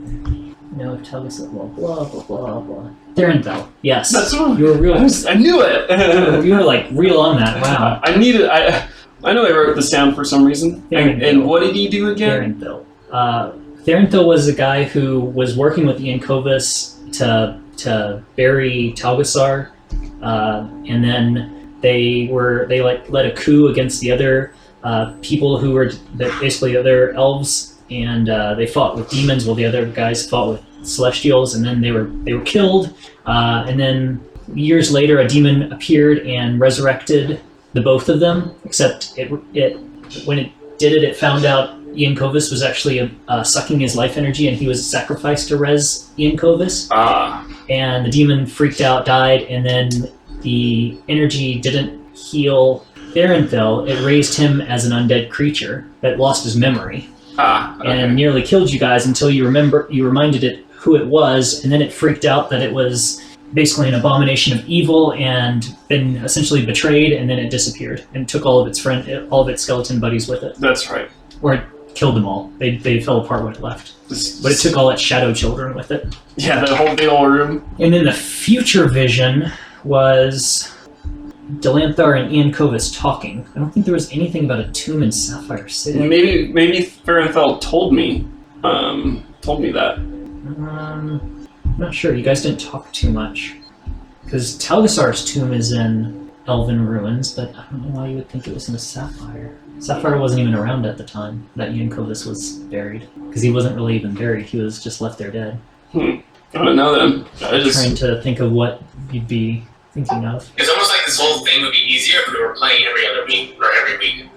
No, tell us blah blah blah blah blah. Therenfell. Yes. That's what You were real. I knew it. You were like real on that. Wow. I needed. I know I wrote this down for some reason. And what did he do again? Therenthil. Therenthil was a guy who was working with Ian Kovas to bury Talgasar, and then they led a coup against the other people who were basically other elves, and they fought with demons while the other guys fought with celestials, and then they were killed, and then years later a demon appeared and resurrected the both of them, except it when it did it found out Ian Kovas was actually sucking his life energy, and he was sacrificed to res Ian Kovas. And the demon freaked out, died, and then the energy didn't heal Therenthil. It raised him as an undead creature that lost his memory. Okay. And nearly killed you guys until you reminded it who it was, and then it freaked out that it was basically an abomination of evil and been essentially betrayed, and then it disappeared and took all of its skeleton buddies with it. That's right. Or it killed them all. They fell apart when it left. But it took all its shadow children with it. Yeah, the whole room. And then the future vision was Delanthar and Ian Kovas talking. I don't think there was anything about a tomb in Sapphire City. Maybe Ferenthal told me that. I'm not sure. You guys didn't talk too much. Because Talgasar's tomb is in Elven ruins, but I don't know why you would think it was in a Sapphire. Sapphire wasn't even around at the time that Ian Kovas was buried. Because he wasn't really even buried. He was just left there dead. I don't know then. Trying to think of what you'd be thinking of. It's almost like this whole thing would be easier if we were playing every other week or every week.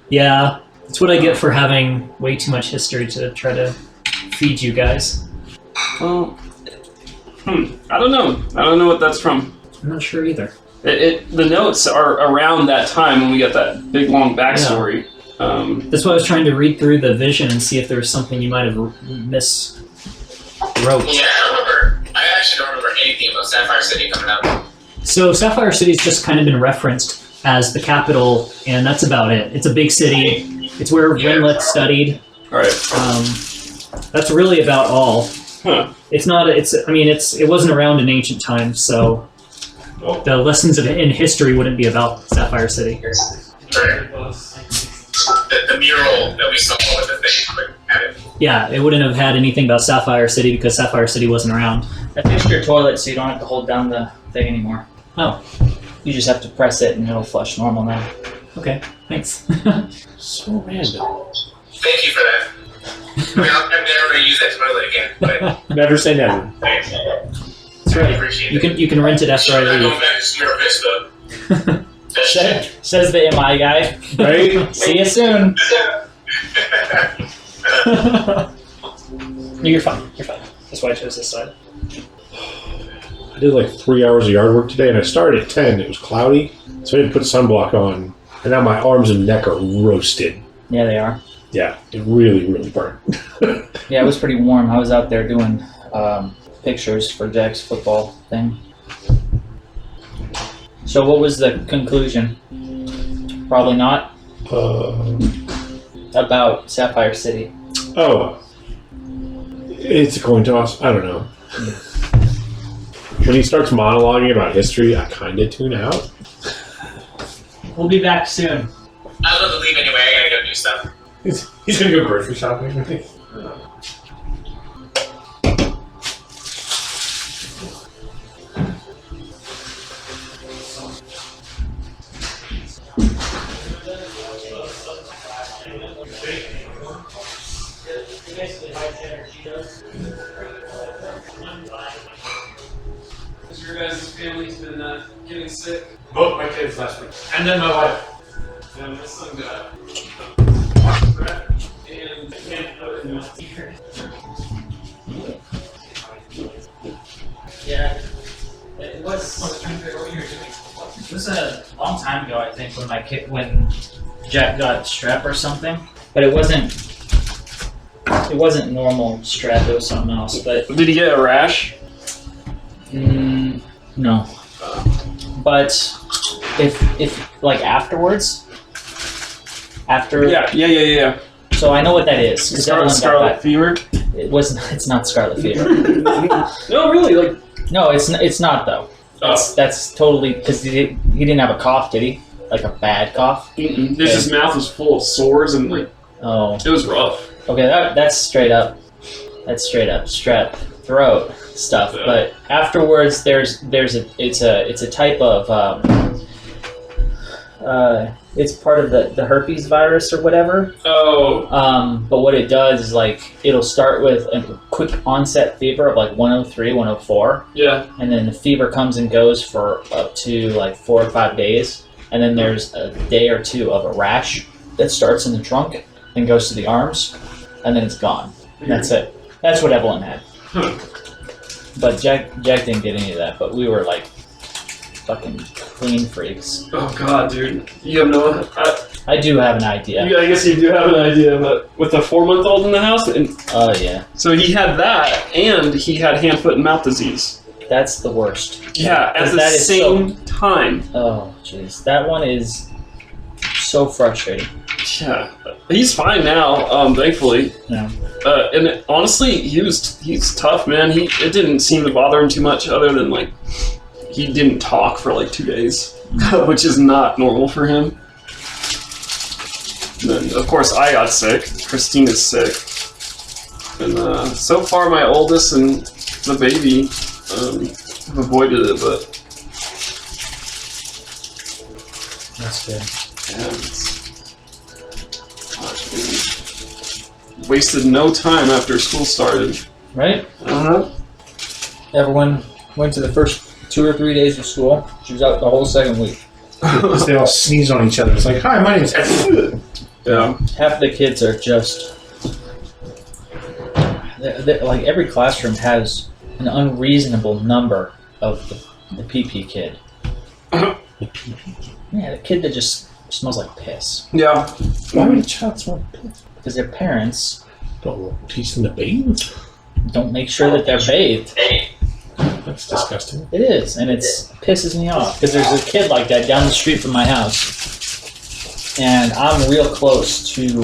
Yeah, that's what I get for having way too much history to try to feed you guys. Well, I don't know. I don't know what that's from. I'm not sure either. The notes are around that time when we got that big long backstory. Yeah. That's why I was trying to read through the vision and see if there was something you might have miswrote. Yeah, I actually don't remember anything about Sapphire City coming up. So Sapphire City's just kind of been referenced as the capital, and that's about it. It's a big city. It's where Renlet studied. All right. That's really about all. Huh. It wasn't around in ancient times, so the lessons in history wouldn't be about Sapphire City. Right. The mural that we saw with the thing would have it. Yeah, it wouldn't have had anything about Sapphire City because Sapphire City wasn't around. I fixed your toilet so you don't have to hold down the thing anymore. Oh. You just have to press it and it'll flush normal now. Okay, thanks. So random. Thank you for that. I mean, I'm never going to use that toilet again, but Never say never. thanks. That's right. Appreciate You can rent it after I I'm not leave. going back to Sierra Vista. That shit. Says the MI guy. Right? See you soon. You're fine. You're fine. That's why I chose this side. I did like 3 hours of yard work today, and I started at 10. It was cloudy, so I didn't put sunblock on. And now my arms and neck are roasted. Yeah, they are. Yeah, it really, really burned. Yeah, it was pretty warm. I was out there doing pictures for Jack's football thing. So what was the conclusion? Probably not about Sapphire City. Oh. It's a coin toss. I don't know. When he starts monologuing about history, I kind of tune out. We'll be back soon. I was about to leave anyway. I gotta go do stuff. He's going to go grocery shopping, I think. Has your guys' family's been getting sick? Both my kids last week. And then my wife. Yeah, my son got and can't put it in my Yeah. It was a long time ago, I think, when Jack got strep or something. But it wasn't normal strep, it was something else. But Did he get a rash? no. But if like afterwards, after Yeah. so I know what that is. 'Cause everyone got Scarlet that. fever? It's not scarlet fever. No, really, like No, it's not though. That's totally because he didn't have a cough, did he? like a bad cough? His mouth was full of sores and like Oh, it was rough. okay. That's straight up. That's straight up strep throat stuff. Yeah. But afterwards, it's a type of it's part of the herpes virus or whatever. Oh. But what it does is like it'll start with a quick onset fever of like 103, 104, Yeah. and then the fever comes and goes for up to like 4 or 5 days, and then there's a day or two of a rash that starts in the trunk and goes to the arms, and then it's gone. And that's it. That's what Evelyn had. Huh. But Jack didn't get any of that. But we were like fucking clean freaks. Oh god, dude. You have no. I do have an idea. I guess you do have an idea, but with a 4-month-old in the house, and Oh yeah, so he had that, and he had hand, foot, and mouth disease. that's the worst. Yeah, at the That is same time. Oh jeez, that one is so frustrating. Yeah, he's fine now. Thankfully. Yeah. And honestly, he's tough, man. It didn't seem to bother him too much, other than like he didn't talk for like 2 days, which is not normal for him. And then of course I got sick. Christine is sick, and so far my oldest and the baby have avoided it, but That's good. yeah, wasted no time after school started. Right? Uh-huh. Everyone went to the first 2 or 3 days of school. She was out the whole second week. Because they all sneeze on each other. It's like, hi, my name's Yeah. Half the kids are just like every classroom has an unreasonable number of the PP kid. Yeah, the kid that just smells like piss Yeah. Why would a child smell piss? because their parents Don't teach them to bathe? don't make sure that they're bathed. That's disgusting. It is, and it pisses me off because there's a kid like that down the street from my house, and I'm real close to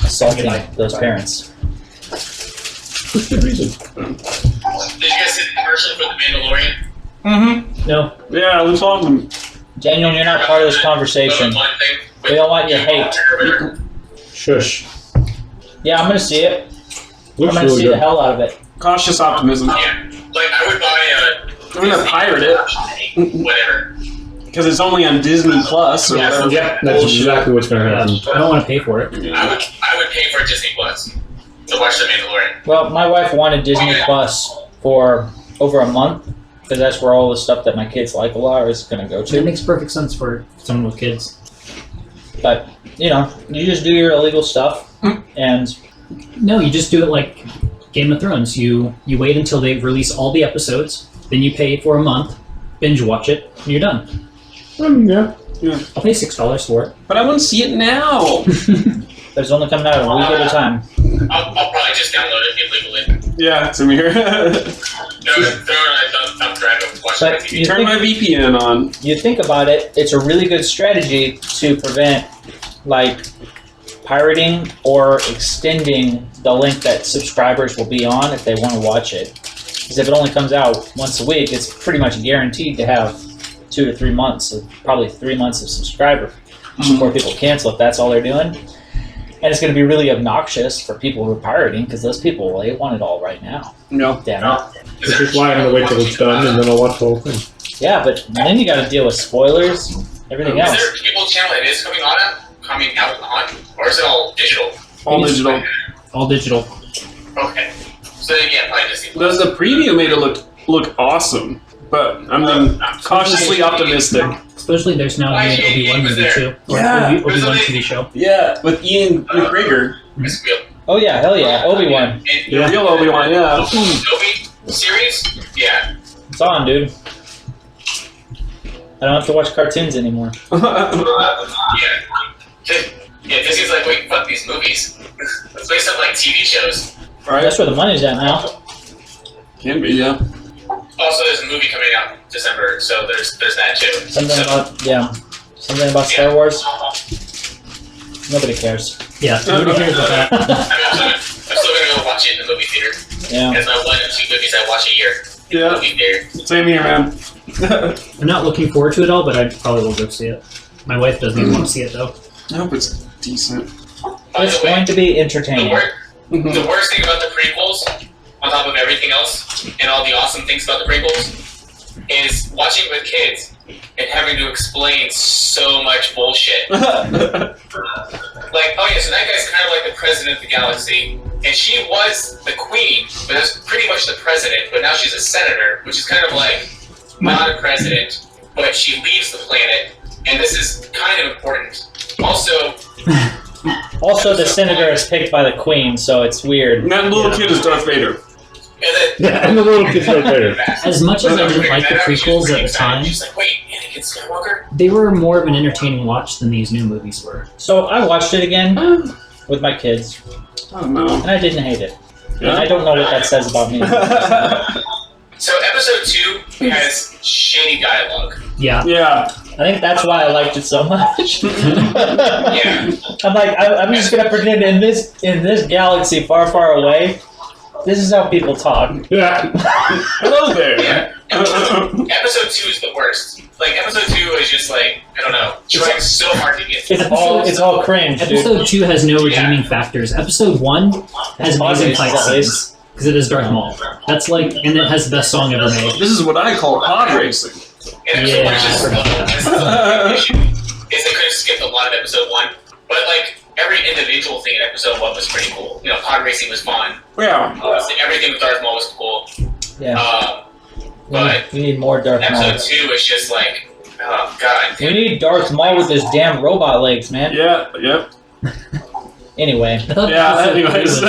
assaulting those parents. What's the reason? Did you guys see the commercial for the Mandalorian? Mm-hmm. No, Yeah, let's talk to him. Daniel, you're not part of this conversation. One thing with We don't want your hate. Shush. Yeah, I'm gonna see it. I'm Looks gonna really see the good. hell out of it. Cautious optimism. Yeah, like I would buy I'm gonna pirate it whatever. because it's only on Disney Plus or whatever. Yep, that's exactly what's going to happen. I don't want to pay for it. I would pay for Disney Plus to watch the Mandalorian. Well, my wife wanted Disney Plus for over a month because that's where all the stuff that my kids like a lot is gonna go It to. makes perfect sense for someone with kids. But you know, you just do your illegal stuff, and No, you just do it like Game of Thrones. You wait until they release all the episodes, then you pay for a month, binge watch it, and you're done. Yeah. I'll pay $6 for it. But I want to see it now. but it's only coming out a week at a time. I'll probably just download it illegally. Yeah, it's in here. Throw it on a thumb drive and watch it on But TV. you Turn my VPN on. you think about it, it's a really good strategy to prevent like pirating or extending the link that subscribers will be on if they want to watch it. Because if it only comes out once a week, it's pretty much guaranteed to have 2 to 3 months, probably 3 months of subscriber before people cancel if that's all they're doing. And it's going to be really obnoxious for people who are pirating because those people, they want it all right now. No. Damn it. Which is why I'm going to wait till it's done and then I'll watch the whole thing. Yeah, but then you got to deal with spoilers, everything Is else. there a cable channel that is coming out on, or is it all digital? All digital. All digital. Okay. So then, yeah, probably Disney Plus. The preview made it look awesome, but I'm cautiously optimistic. Especially there's now an Obi-Wan movie too. Or Yeah. Obi-Wan TV show. Yeah, with Ian McGregor. It's real. Oh yeah, hell yeah, Obi-Wan. And The real Obi-Wan, yeah. Obi series? Yeah. It's on, dude. I don't have to watch cartoons anymore. Yeah, Disney's like, wait, fuck these movies. Let's make some like TV shows. Right? That's where the money's at now. Can be, yeah. Also, there's a movie coming out December, so there's that too. Something So- something about Star Wars. Nobody cares. Yeah, nobody cares about that. I'm still gonna go watch it in the movie theater. Yeah. It's my 1 and 2 movies I watch a year. Yeah. Looking there. Same here, man. I'm not looking forward to it all, but I probably will go see it. My wife doesn't even want to see it though. I hope it's decent. By It's the way, going to be the, entertaining. the worst thing about the prequels, on top of everything else, and all the awesome things about the prequels, is watching with kids and having to explain so much bullshit. Like, oh yeah, so that guy's kind of like the president of the galaxy, and she was the queen, but that's pretty much the president, but now she's a senator, which is kind of like not a president, but she leaves the planet, and this is kind of important. Also, The senator is picked by the queen, so it's weird. And that little kid is Darth Vader. and then Yeah, and the little kid's right there. As much as I didn't like the prequels at the time, she's like, wait, Anakin Skywalker? they were more of an entertaining watch than these new movies were. So I watched it again with my kids, I don't know. and I didn't hate it. And I Yeah. don't know what that says about me. So episode 2 has shady dialogue. Yeah. Yeah. I think that's why I liked it so much. Yeah. I'm like, I'm just gonna pretend in this galaxy far, far away, this is how people talk. Yeah. Hello there. Yeah. Episode 2 is the worst. Like, episode 2 is just like, I don't know, trying so hard to get It's all cringe, dude. Episode 2 has no redeeming factors. Episode 1 has amazing fight scenes because it is Darth Maul. That's like, and it has the best song ever made. This is what I call pod racing. And episode 1 is just that's the issue. Is they could have skipped a lot of episode 1. But like, every individual thing in episode 1 was pretty cool. You know, pod racing was fun. Yeah. Everything with Darth Maul was cool. Yeah. But We need more Darth Maul. episode 2 is just like, oh god. We need Darth Maul with his damn robot legs, man. Yeah. Yep. Anyway. I thought Yeah. episode, 3 Anyways. was,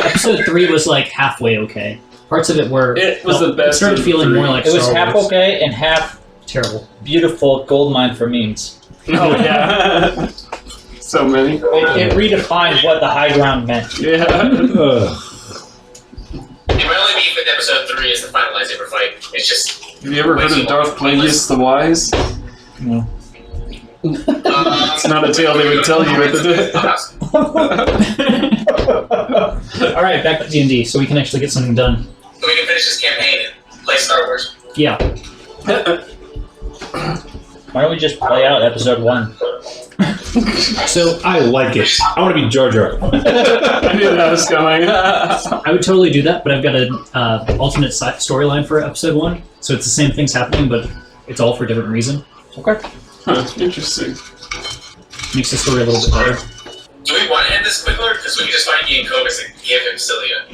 episode 3 was like halfway okay. Parts of it were. It was the best It started of feeling 3. more like It was Star half Wars. okay and half Terrible. beautiful goldmine for memes. Oh yeah. So many. It redefined what the high ground meant. Yeah. Ugh. And my only beef with episode 3 is the final lightsaber fight. It's just. Have you ever heard of Darth Plagueis the Wise? No. It's not a tale they would tell you at the All right, back to D&D, so we can actually get something done. So we can finish this campaign and play Star Wars. Yeah. Why don't we just play out episode 1? So I like it. I want to be Jar Jar. I knew that was coming. I would totally do that, but I've got an alternate storyline for episode 1, so it's the same things happening, but it's all for a different reason. Okay. Huh, interesting. Makes the story a little bit better. Do we want to end this quicker? Because we can just find Ian Kovis and give him Cilia.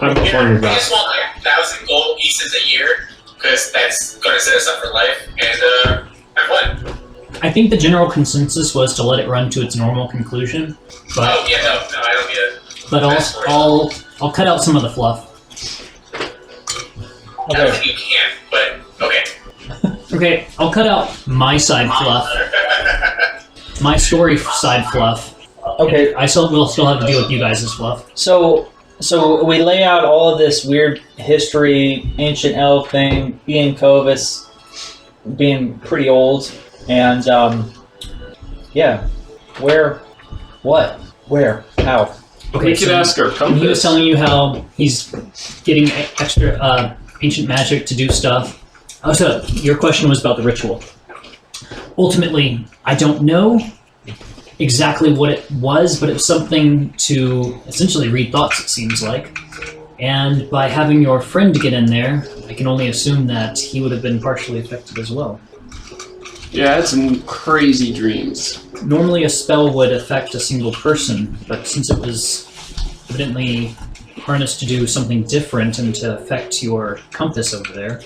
I'm fine We with that. just want like 1,000 gold pieces a year, because that's going to set us up for life, and have fun. I think the general consensus was to let it run to its normal conclusion, but Oh, yeah, no, I don't need it. but I'll cut out some of the fluff. I don't think you can, but okay. Okay, I'll cut out my side fluff, my story side fluff. Okay. We'll still have to deal with you guys' fluff. So we lay out all of this weird history, ancient elf thing, Ian Kovis being pretty old, and yeah, where, what, where, how? Okay, We could ask our and he was compass. telling you how he's getting extra ancient magic to do stuff. Oh, so your question was about the ritual. Ultimately, I don't know exactly what it was, but it was something to essentially read thoughts, it seems like. And by having your friend get in there, I can only assume that he would have been partially affected as well. Yeah, I had some crazy dreams. Normally a spell would affect a single person, but since it was evidently harnessed to do something different and to affect your compass over there,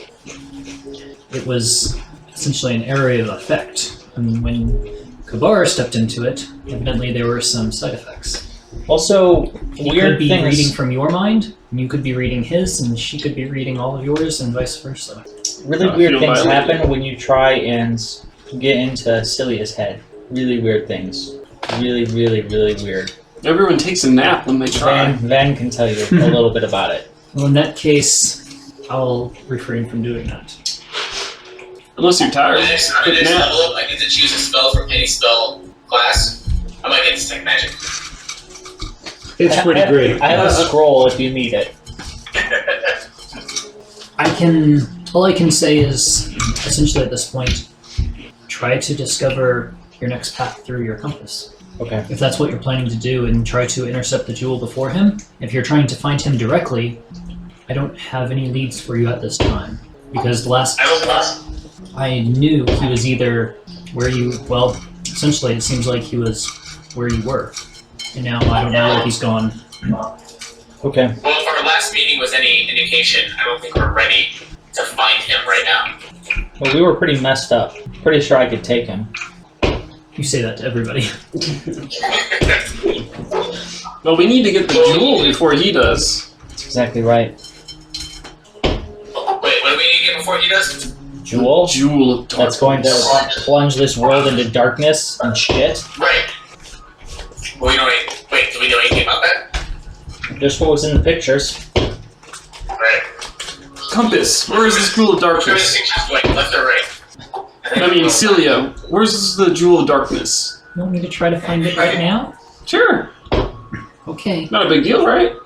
it was essentially an area of effect. And when Kabar stepped into it, evidently there were some side effects. Also, He weird could be things. reading from your mind, and you could be reading his, and she could be reading all of yours, and vice versa. Really I weird feel things violated. happen when you try and get into Celia's head. Really weird things. Really, really, really weird. Everyone takes a nap when they try. Van can tell you a little bit about it. Well, in that case, I'll refrain from doing that. Unless you're On tired. the next Good nap. level up, I get to choose a spell from any spell class. I might get to Detect Magic. It's pretty great. I have a scroll if you need it. All I can say is, essentially at this point, try to discover your next path through your compass. Okay. If that's what you're planning to do, and try to intercept the jewel before him. If you're trying to find him directly, I don't have any leads for you at this time. Because I knew he was either where you, well, essentially it seems like he was where you were. And now I don't know where he's gone. Okay. Well, if our last meeting was any indication, I don't think we're ready to find him right now. Well, we were pretty messed up. Pretty sure I could take him. You say that to everybody. Well, we need to get the jewel before he does. That's exactly right. Wait, what do we need to get before he does? Jewel? Jewel of darkness. That's going to plunge this world into darkness and shit. Right. Well, wait, do we know anything about that? Just what was in the pictures. Right. Compass, where is this jewel of darkness? Wait, left or right? I mean, Celia, where's the jewel of darkness? You want me to try to find it right now? Sure. Okay. Not a big deal, right?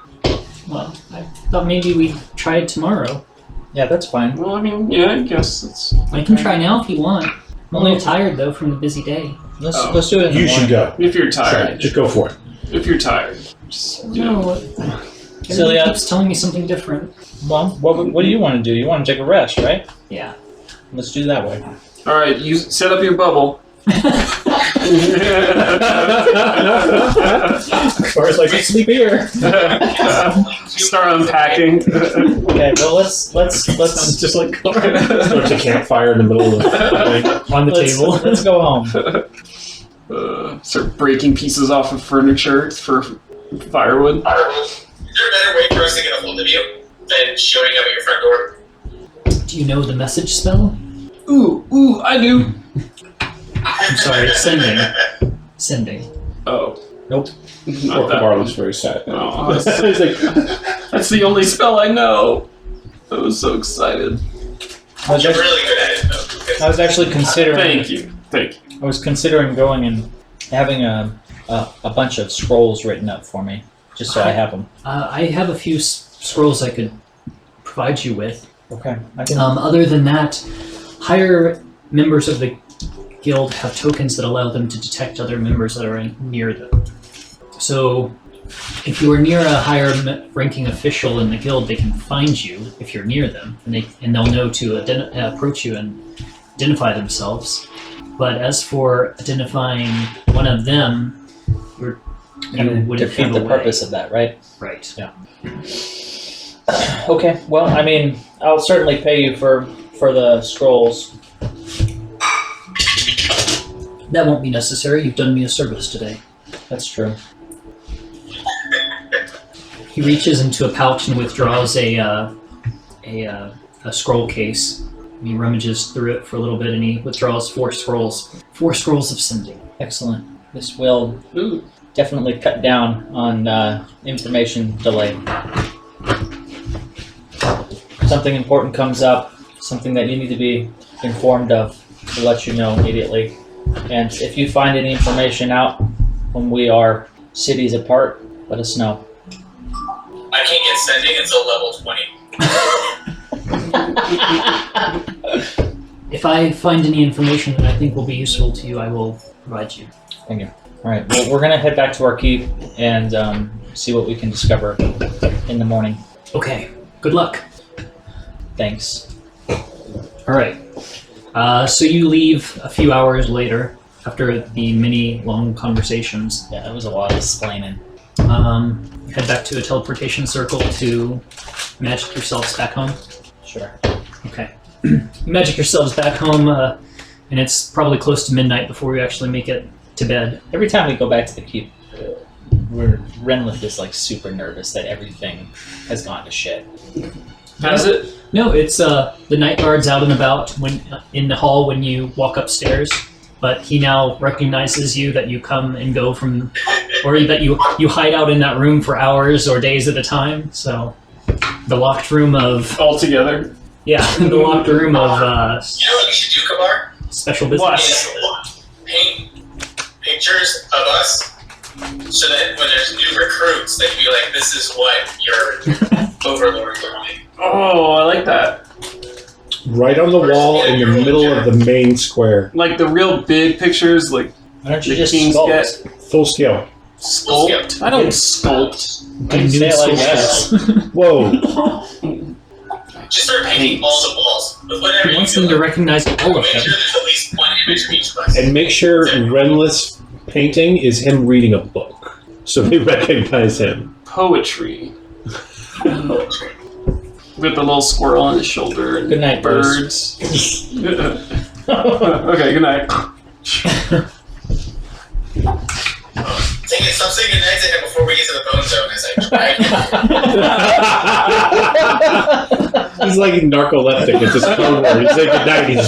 Well, I thought maybe we'd try it tomorrow. Yeah, that's fine. Well, I mean, yeah, I guess it's... I can try now if you want. I'm a little tired, though, from the busy day. Let's Oh. do it in the You should morning. go. If you're Try tired. it. Just go for it. If you're tired. Just, you know. Everybody keeps telling me something different. Well, what do you want to do? You want to take a rest, right? Yeah. Let's do that way. Alright, you set up your bubble. Of course, I can sleep here. Start unpacking. Okay, well let's Sounds just like There's a campfire in the middle of the thing. on the table. Let's go home. Start breaking pieces off of furniture for firewood. Is there a better way for us to get a hold of you than showing up at your front door? Do you know the message spell? Ooh, I do. I'm sorry, sending. Sending. Oh. Nope. Not Poor that Kabar one. looks very sad. Oh, He's like, that's the only spell I know. I was so excited. I was You're actually, really good at it, though. I was actually considering. Thank you. I was considering going and having a bunch of scrolls written up for me, just so I have them. I have a few scrolls I could provide you with. Okay. I can. Other than that, higher members of the guild have tokens that allow them to detect other members that are near them. So, if you are near a higher ranking official in the guild, they can find you if you're near them, and they'll know to approach you and identify themselves. But as for identifying one of them, you wouldn't defeat have the a way. purpose of that, right? Right. Yeah. Okay. Well, I mean, I'll certainly pay you for the scrolls. That won't be necessary. You've done me a service today. That's true. He reaches into a pouch and withdraws a scroll case. And he rummages through it for a little bit, and he withdraws 4 scrolls. 4 scrolls of sending. Excellent. This will Ooh. definitely cut down on information delay. Something important comes up, something that you need to be informed of, to let you know immediately. And if you find any information out when we are cities apart, let us know. I can't get sending until level 20. If I find any information that I think will be useful to you, I will provide you. Thank you. All right, well, we're going to head back to our keep and see what we can discover in the morning. Okay. Good luck. Thanks. All right. So you leave a few hours later after the many long conversations. Yeah, it was a lot of explaining. Head back to a teleportation circle to magic yourselves back home. Sure. Okay. You magic yourselves back home, and it's probably close to midnight before you actually make it to bed. Every time we go back to the keep, Renlith is like super nervous that everything has gone to shit. Has it? No, it's the night guard's out and about when in the hall when you walk upstairs. But he now recognizes you, that you come and go from, or that you hide out in that room for hours or days at a time. So, the locked room of All together? the locked room of You know what you should do, Kabar? special business. Is paint pictures of us so that when there's new recruits, they can be like, this is what your Overlord Army. Oh, I like that. Right on the wall in the middle of the main square. Like the real big pictures, like Why don't you the just kings sculpt? get Full scale. sculpt. I don't sculpt. Why do you say it like that? Whoa. Just start painting all the walls with whatever He you wants feel them to like. recognize all of Make them. sure there's at least one image of each of us. And make sure Renless painting is him reading a book. So they recognize him. Poetry. With the little squirrel on his shoulder and Good night, birds. Okay, good night. Stop saying goodnight to him before we get to the bone zone as I drag him. He's like narcoleptic. It's his code word. He's like, good night. He's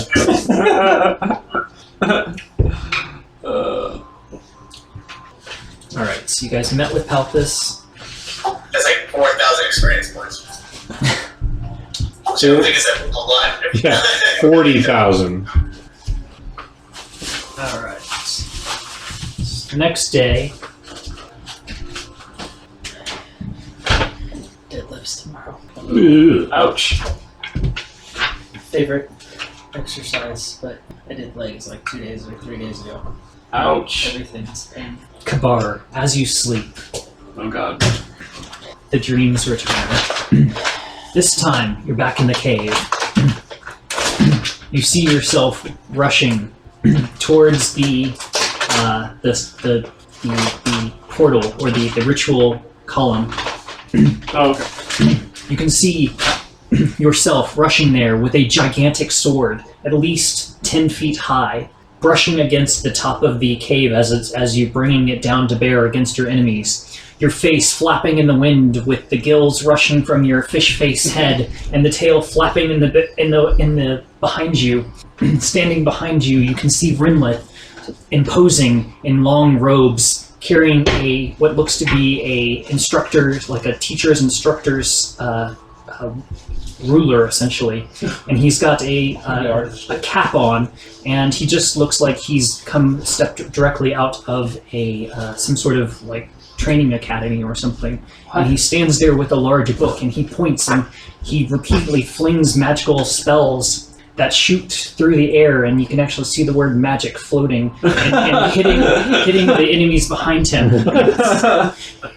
Alright, so you guys met with Palthus. That's like 4,000 experience points. Which I don't think is a lot. yeah, 40,000. Alright. The next day. Deadlifts tomorrow. Ooh. Ouch. Favorite exercise, but I did legs like 2 days or 3 days ago. Ouch. Everything's pain. Kabar, as you sleep, Oh god. the dreams return. This time, you're back in the cave. You see yourself rushing towards the portal or the ritual column. Oh, okay. You can see yourself rushing there with a gigantic sword, at least 10 feet high, brushing against the top of the cave as you're bringing it down to bear against your enemies. Your face flapping in the wind with the gills rushing from your fish face head and the tail flapping in the behind you. Standing behind you, you can see Rinlith imposing in long robes, carrying what looks to be a instructor's, like a teacher's instructor's ruler, essentially, and he's got a cap on, and he just looks like he's stepped directly out of some sort of like training academy or something. And he stands there with a large book, and he points and he repeatedly flings magical spells that shoot through the air, and you can actually see the word magic floating and hitting the enemies behind him.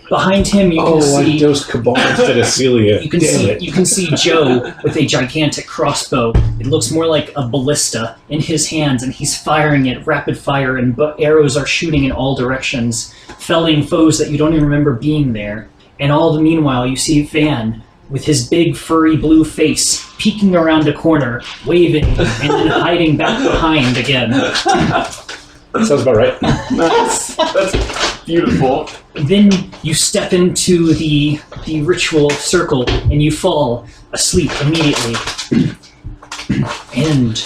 Behind him, you can I see. dosed Cabal instead of Celia. You can Damn see it. you can see Joe with a gigantic crossbow. It looks more like a ballista in his hands, and he's firing it rapid fire, and arrows are shooting in all directions, felling foes that you don't even remember being there. And all the meanwhile, you see Van with his big furry blue face peeking around a corner, waving, and then hiding back behind again. Sounds about right. That's beautiful. Then you step into the ritual circle and you fall asleep immediately. And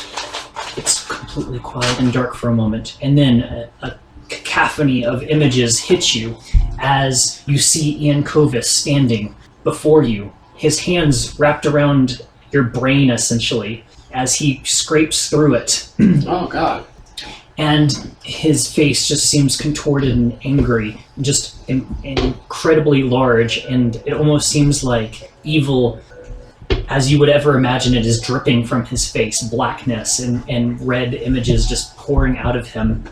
it's completely quiet and dark for a moment. And then a cacophony of images hits you as you see Ian Covis standing before you, his hands wrapped around your brain, essentially, as he scrapes through it. Oh god. And his face just seems contorted and angry, just incredibly large, and it almost seems like evil, as you would ever imagine it, is dripping from his face, blackness and red images just pouring out of him.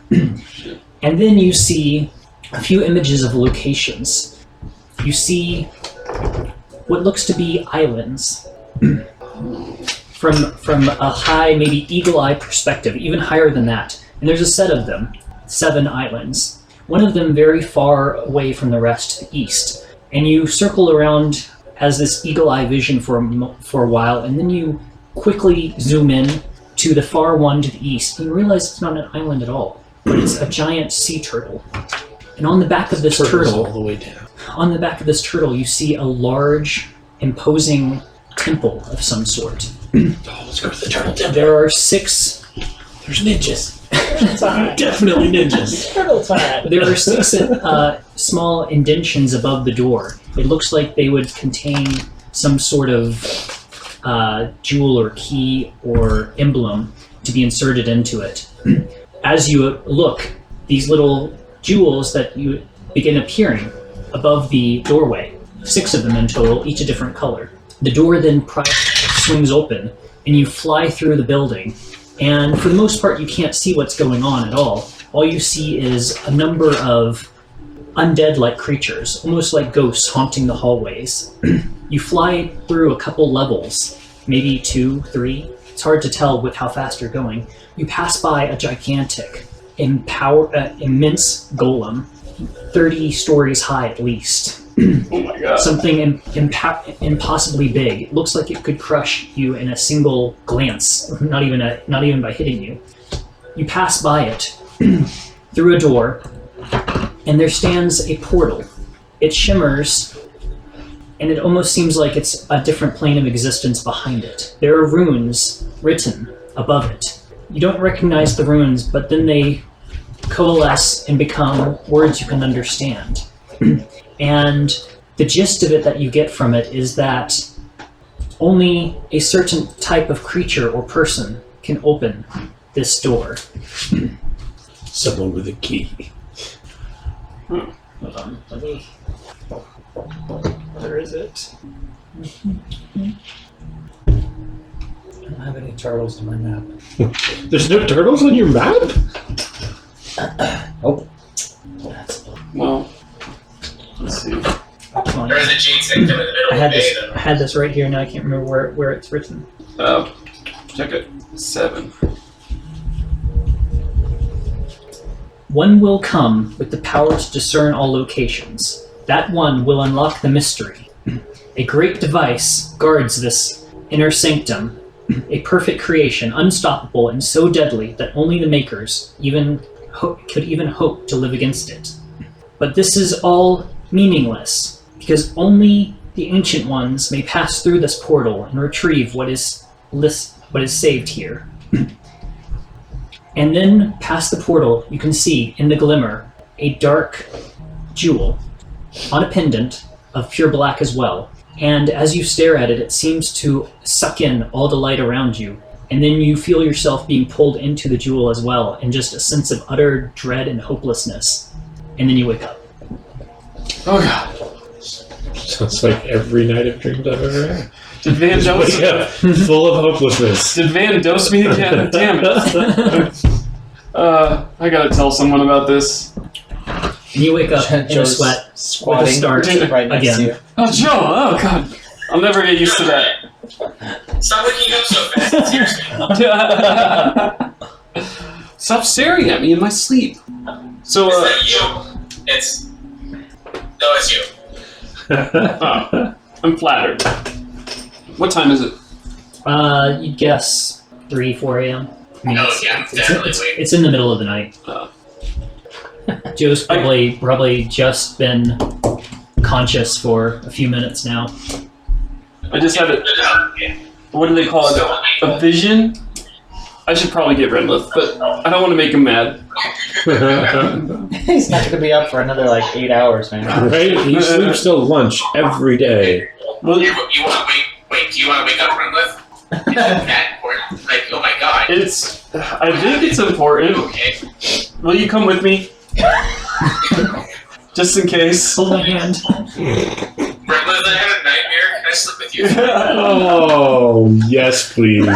And then you see a few images of locations. You see what looks to be islands. From a high, maybe eagle-eye perspective, even higher than that. And there's a set of them, 7 islands. One of them very far away from the rest to the east. And you circle around as this eagle-eye vision for a while, and then you quickly zoom in to the far one to the east, and you realize it's not an island at all, but it's a giant sea turtle. And on the back of this turtle, all the way down. on the back of this turtle, you see a large, imposing temple of some sort. Oh, let's go to the turtle temple. There are 6. There's ninjas. Definitely ninjas. Turtle time. There are 6 small indentions above the door. It looks like they would contain some sort of jewel or key or emblem to be inserted into it. As you look, these little jewels that you begin appearing above the doorway. 6 of them in total, each a different color. The door then swings open, and you fly through the building. And for the most part, you can't see what's going on at all. All you see is a number of undead-like creatures, almost like ghosts haunting the hallways. You fly through a couple levels, maybe 2, 3. It's hard to tell with how fast you're going. You pass by a gigantic, immense golem, 30 stories high at least. Oh my god. Something impossibly big. It looks like it could crush you in a single glance, not even by hitting you. You pass by it through a door, and there stands a portal. It shimmers, and it almost seems like it's a different plane of existence behind it. There are runes written above it. You don't recognize the runes, but then they coalesce and become words you can understand. And the gist of it that you get from it is that only a certain type of creature or person can open this door. Someone with a key. Hold on, let me... Where is it? I don't have any turtles on my map. There's no turtles on your map? Oh. Well, let's see. Come on. There is a jade sanctum in the middle I of had the bay, this. though. I had this right here. Now I can't remember where it's written. Check it. 7. One will come with the power to discern all locations. That one will unlock the mystery. A great device guards this inner sanctum, a perfect creation, unstoppable and so deadly that only the makers could even hope to live against it. But this is all meaningless, because only the ancient ones may pass through this portal and retrieve what is saved here. And then, past the portal, you can see, in the glimmer, a dark jewel on a pendant of pure black as well. And as you stare at it, it seems to suck in all the light around you. And then you feel yourself being pulled into the jewel as well, and just a sense of utter dread and hopelessness. And then you wake up. Oh god. Sounds like every night of dreams I've ever had. Did Van dose Wake up, full of hopelessness. Did Van dose me again? Damn it. I gotta tell someone about this. And you wake up in a Joe's sweat with a squatting start right next to again. you. Oh, Joe! Oh god. I'll never get used to that. Stop waking up so fast. Seriously. Stop staring at me in my sleep. So, It's not you. It's... No, it's you. oh, I'm flattered. What time is it? You'd guess 3, 4 a.m. I mean, Oh, yeah, definitely late. it's in the middle of the night. Joe's probably just been conscious for a few minutes now. I just had a... Yeah. What do they call it? A vision? I should probably get Renlith, but I don't want to make him mad. He's not going to be up for another 8 hours, man. Right? He sleeps till lunch every day. Well, You want to wait, do you want to wake up Renlith? Is that important? Like, oh my god. I think it's important. Okay. Will you come with me? Just in case. Hold my hand. Renlith, I had a nightmare. Can I sleep with you? Oh, yes, please.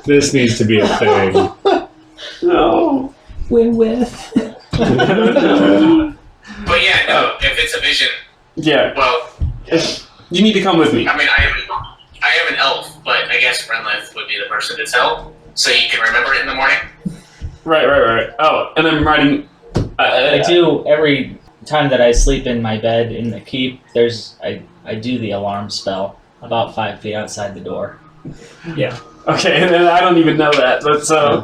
This needs to be a thing. No. We're with. But yeah, no, if it's a vision, Yeah, well, you need to come with me. I mean, I am an elf, but I guess Renlith would be the person to tell, so he can remember it in the morning. Right. Oh, and I'm writing... I do every time that I sleep in my bed in the keep. I do the alarm spell about 5 feet outside the door. Yeah. Okay, and I don't even know that, but so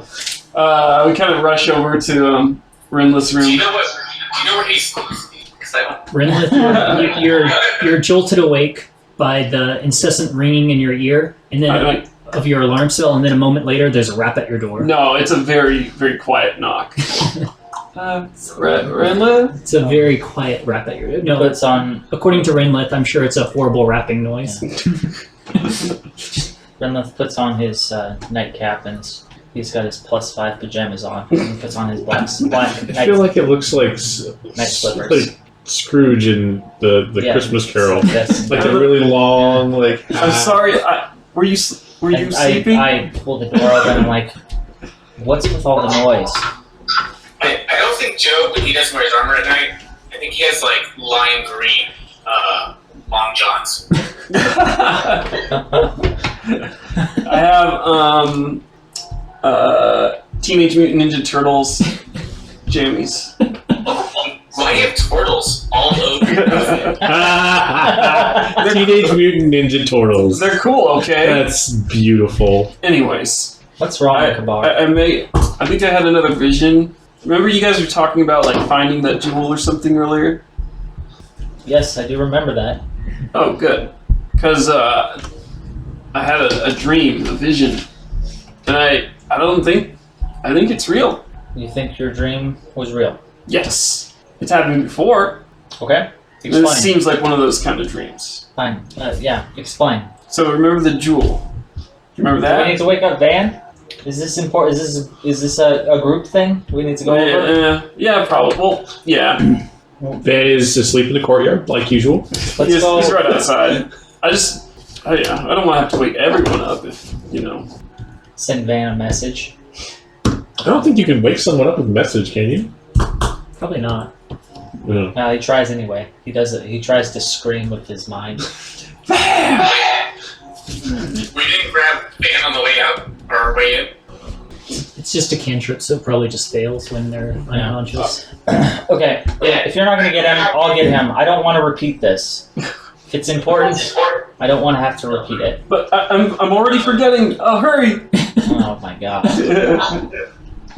we kind of rush over to Renlith's Do you room. know where he's? Because I don't. Renlith, you're jolted awake by the incessant ringing in your ear, and then of your alarm cell, and then a moment later, there's a rap at your door. No, it's a very, very quiet knock. Renlith? It's a very quiet rap at your door. No, Puts on according to Renlith, I'm sure it's a horrible rapping noise. Renlith puts on his nightcap and he's got his +5 pajamas on. And he puts on his black I feel like it looks like night slippers. Scrooge in the Yeah. Christmas Carol. Yes. Like a really long, like. I'm sorry. Were you sleeping? I pulled the door open and I'm like, what's with all the noise? I don't think Joe, when he doesn't wear his armor at night, I think he has like lime green long johns. I have Teenage Mutant Ninja Turtles jammies. Why do you have turtles all over? Teenage Mutant Ninja Turtles. They're cool, okay? That's beautiful. Anyways, What's wrong, Kabar? I think I had another vision. Remember you guys were talking about like finding that jewel or something earlier? Yes, I do remember that. Oh, good. Because I had a dream, a vision, and I think it's real. You think your dream was real? Yes, it's happened before. Okay. This Explain. seems like one of those kind of dreams. Fine. Yeah, explain. So remember the jewel. You remember Do we need that? to wake up Van? Is this important? Is this a group thing we need to go over? Yeah, probably. Well, yeah. Van is asleep in the courtyard, like usual. Let's go. He's right outside. I don't want to have to wake everyone up if, Send Van a message. I don't think you can wake someone up with a message, can you? Probably not. No. No, he tries anyway. He does it. He tries to scream with his mind. We didn't grab Van on the way out or way in. It's just a cantrip, so it probably just fails when they're unconscious. Okay, if you're not gonna get him, I'll get him. I don't want to repeat this. If it's important, I don't want to have to repeat it. But I'm already forgetting. Oh, hurry! Oh my god.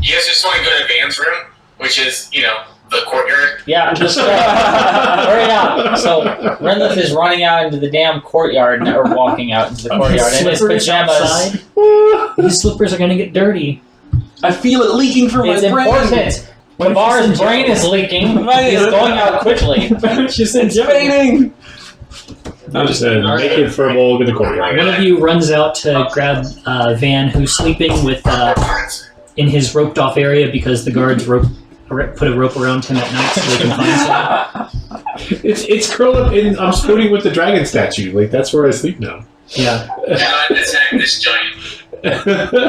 You guys just want to go to Van's room, which is, the courtyard. Yeah, just hurry up. So Renlith is running out into the damn courtyard, or walking out into the courtyard in his Slippers pajamas. outside. These slippers are gonna get dirty. I feel it leaking from It's my brain. important. Kabar's brain is leaking. He's going out quickly. She's in Fading. I'm Just a naked furball in the courtyard. One of you runs out to grab Van, who's sleeping with in his roped off area because the guards put a rope around him at night so they can find him. It's curled up in. I'm spooning with the dragon statue. Like that's where I sleep now. Yeah, Not attack this giant.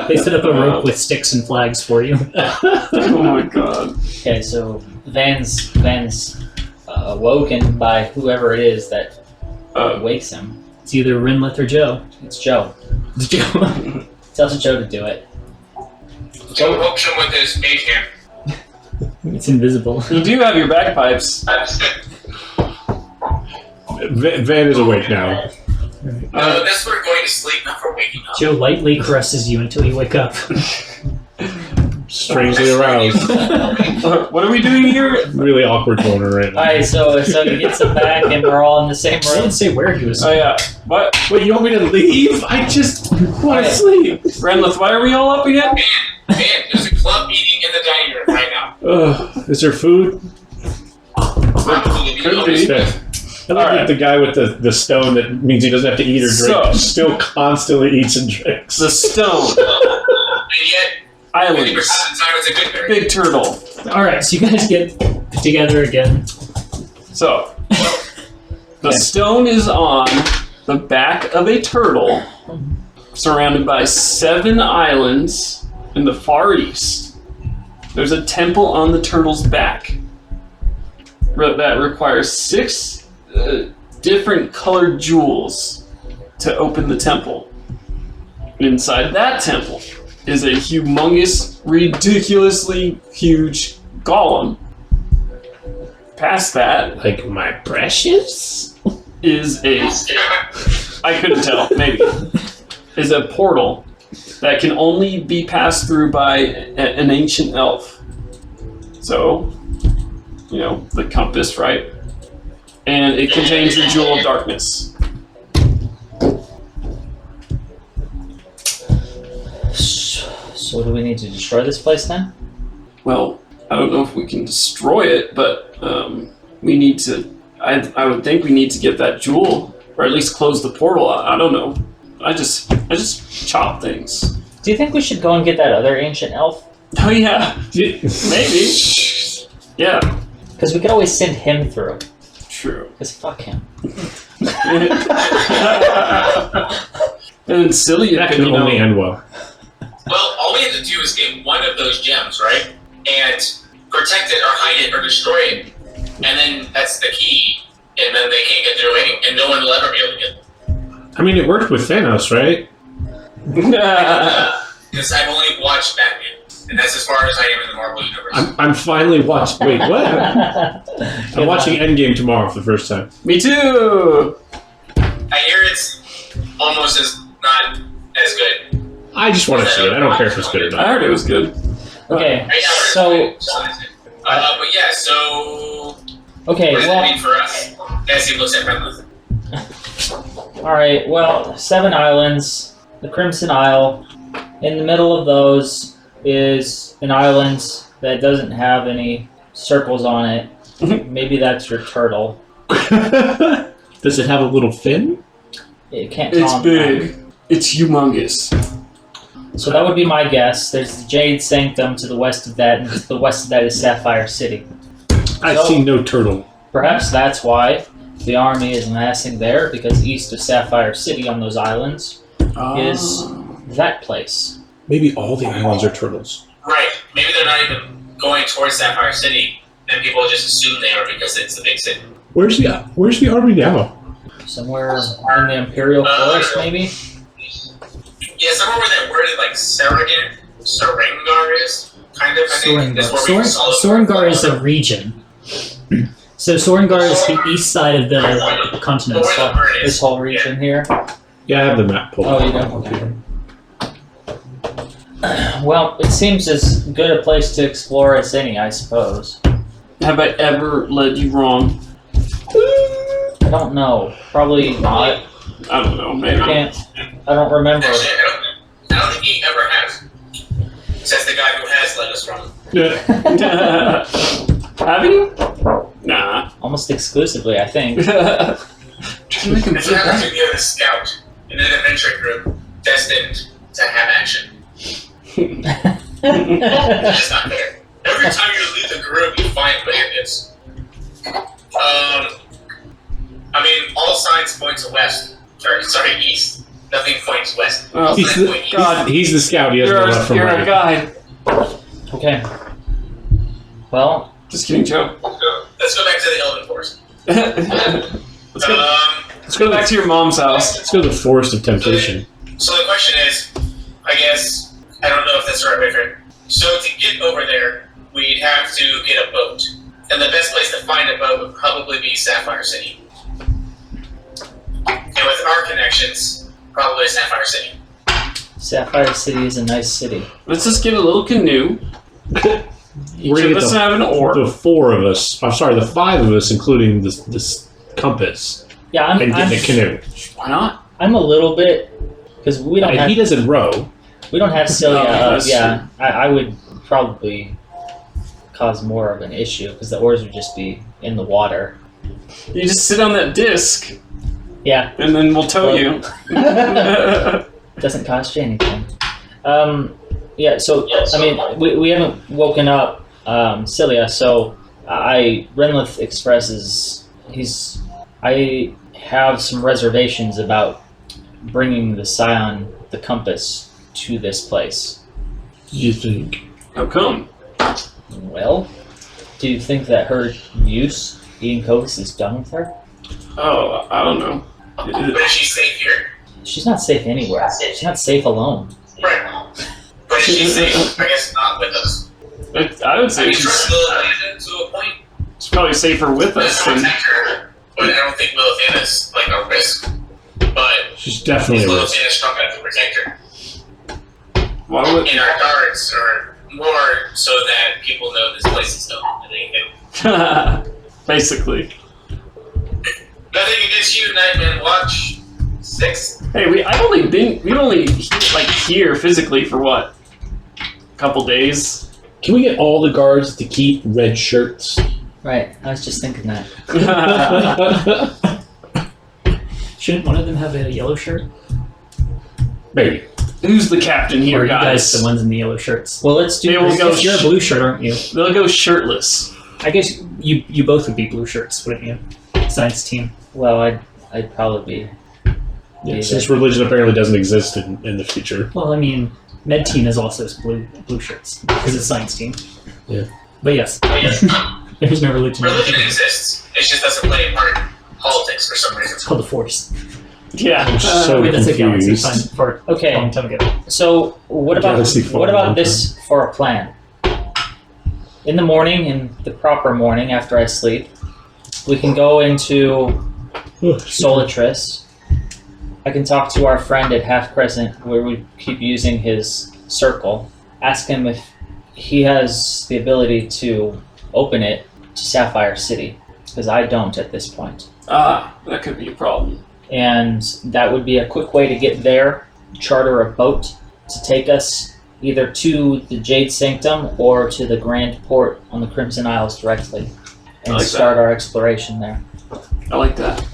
they set up a rope with sticks and flags for you. Oh my god. Okay, so Van's awoken by whoever it is that wakes him. It's either Renlith or Joe. It's Joe. It's Joe. Tells Joe to do it. Joe hooks him with his mage hand. It's invisible. You do have your bagpipes. Van is awake now. That's for going to sleep, not for waking up. Joe lightly caresses you until you wake up. Strangely aroused. What are we doing here? Really awkward corner right now. Alright, so he gets him back and we're all in the same I room. didn't say where he was. Oh yeah. What? Wait, you want me to leave? I just want to sleep. Renlith, why are we all up again? Man, there's a club meeting in the dining room right now. Is there food? Could be. I look All right. at the guy with the stone that means he doesn't have to eat or drink. So- Still constantly eats and drinks. The stone. And yet, 50% of Islands. the time it's a good berry. Big turtle. Alright, so you guys get together again. So, the stone is on the back of a turtle, surrounded by 7 islands in the far east. There's a temple on the turtle's back that requires 6 different colored jewels to open the temple. Inside that temple is a humongous, ridiculously huge golem. Past that Like my precious? is I couldn't tell, maybe, is a portal that can only be passed through by an ancient elf. So, the compass, right? And it contains the Jewel of Darkness. So do we need to destroy this place then? Well, I don't know if we can destroy it, but we need to. I would think we need to get that jewel, or at least close the portal. I don't know. I just chop things. Do you think we should go and get that other ancient elf? Oh yeah, maybe. Yeah. Because we could always send him through. True. Because fuck him. And silly, That can only end well. Well, all we have to do is get one of those gems, right? And protect it or hide it or destroy it. And then that's the key. And then they can't get through it, and no one will ever be able to get it. I mean, it worked with Thanos, right? Because I've only watched Batman. And that's as far as I am in the Marvel Universe. I'm finally watching. Wait, what? I'm watching Endgame tomorrow for the first time. Me too. I hear it's almost as not as good. I just want to see it. I don't care if it's good or I not. heard it was good. Okay, But yeah, so okay, what does well, it mean for us as he looks at Renlith? alright, well, 7 islands, the Crimson Isle. In the middle of those is an island that doesn't have any circles on it. Maybe that's your turtle. Does it have a little fin? It can't It's talk. big. It's humongous. So that would be my guess. There's the Jade Sanctum to the west of that, and to the west of that is Sapphire City. I So- see no turtle. Perhaps that's why the army is massing there, because east of Sapphire City on those islands is that place. Maybe all the islands are turtles. Right. Maybe they're not even going towards Sapphire City, and people just assume they are because it's the big city. Where's the army now? Somewhere in the Imperial Forest, maybe? Yeah, somewhere where that word like Serengar is, kind of. I think is where we saw it. Sorengar is a region. So Sorengar is the east side of the continent. But where the bird This is. whole region here. Yeah, I have the map pulled Oh, up. you don't? Okay. Well, it seems as good a place to explore as any, I suppose. Have I ever led you wrong? I don't know. Probably not. I don't know, maybe. I don't remember. Actually, I don't think he ever has. Says the guy who has led us wrong. Have you? Nah. Almost exclusively, I think. Trying to make him It's feel an bad. opportunity of a scout in an adventure group destined to have action. It's just not there. Every time you leave the group, you find bandits. I mean, all signs point to west. Sorry, east. Nothing points west. Oh, He's the, Point east. God. he's the scout. He has no left from You're a right. guide. Okay. Well, Just kidding, Joe. Let's go back to the Elven Forest. Let's go back to your mom's house. Let's go to the Forest of Temptation. So the question is, I guess, I don't know if that's the right way for it. So to get over there, we'd have to get a boat. And the best place to find a boat would probably be Sapphire City. And with our connections, probably Sapphire City. Sapphire City is a nice city. Let's just get a little canoe. Each We're gonna of get us have an oar. the 4 of us. I'm sorry, the 5 of us, including this compass, Yeah, and get in a canoe. Why not? I'm a little bit, because we don't And have he doesn't row. Celia. Oh, that's Yeah, I would probably cause more of an issue because the oars would just be in the water. You just sit on that disc, Yeah, and then we'll tow you. doesn't cost you anything. Yeah, so I mean, we haven't woken up Celia, so Renlith expresses I have some reservations about bringing the Scion, the compass, to this place. You think? How come? Well, do you think that her use, eating Cocos, is done with her? Oh, I don't know. But is she safe here? She's not safe anywhere. She's not safe alone. Right. But is she safe? I guess not with us. I would I say mean, she's trust Lilith to a point. probably safer with us Let's than. protect her. But I don't think Lilith is like a risk. But She's definitely is a Lilith risk. strong enough to protect her? Why would? In our guards, or more so that people know this place is known than anything. Basically. Nothing against you, Nightman Watch 6. Hey, we've only like here physically for what? A couple days. Can we get all the guards to keep red shirts? Right, I was just thinking that. Shouldn't one of them have a yellow shirt? Maybe. Who's the captain Or here, are you guys guys? the ones in the yellow shirts? Well, let's do They will this. go You're a blue shirt, aren't you? They'll go shirtless. I guess you both would be blue shirts, wouldn't you? Science team. Well, I'd probably be. Yeah, since religion apparently doesn't exist in the future. Well, I mean, med team is also blue shirts because it's science team. Yeah. But yes, there's no religion. Religion exists. It just doesn't play a part in politics for some reason. It's called the Force. Yeah. So Wait, that's a galaxy confused. fun for a Okay. long time ago. So what about Galaxy this for a plan? In the morning, in the proper morning after I sleep, we can go into Solitris. I can talk to our friend at Half Crescent, where we keep using his circle. Ask him if he has the ability to open it to Sapphire City, because I don't at this point. That could be a problem. And that would be a quick way to get there, charter a boat to take us either to the Jade Sanctum or to the Grand Port on the Crimson Isles directly, and like start our exploration there. I like that.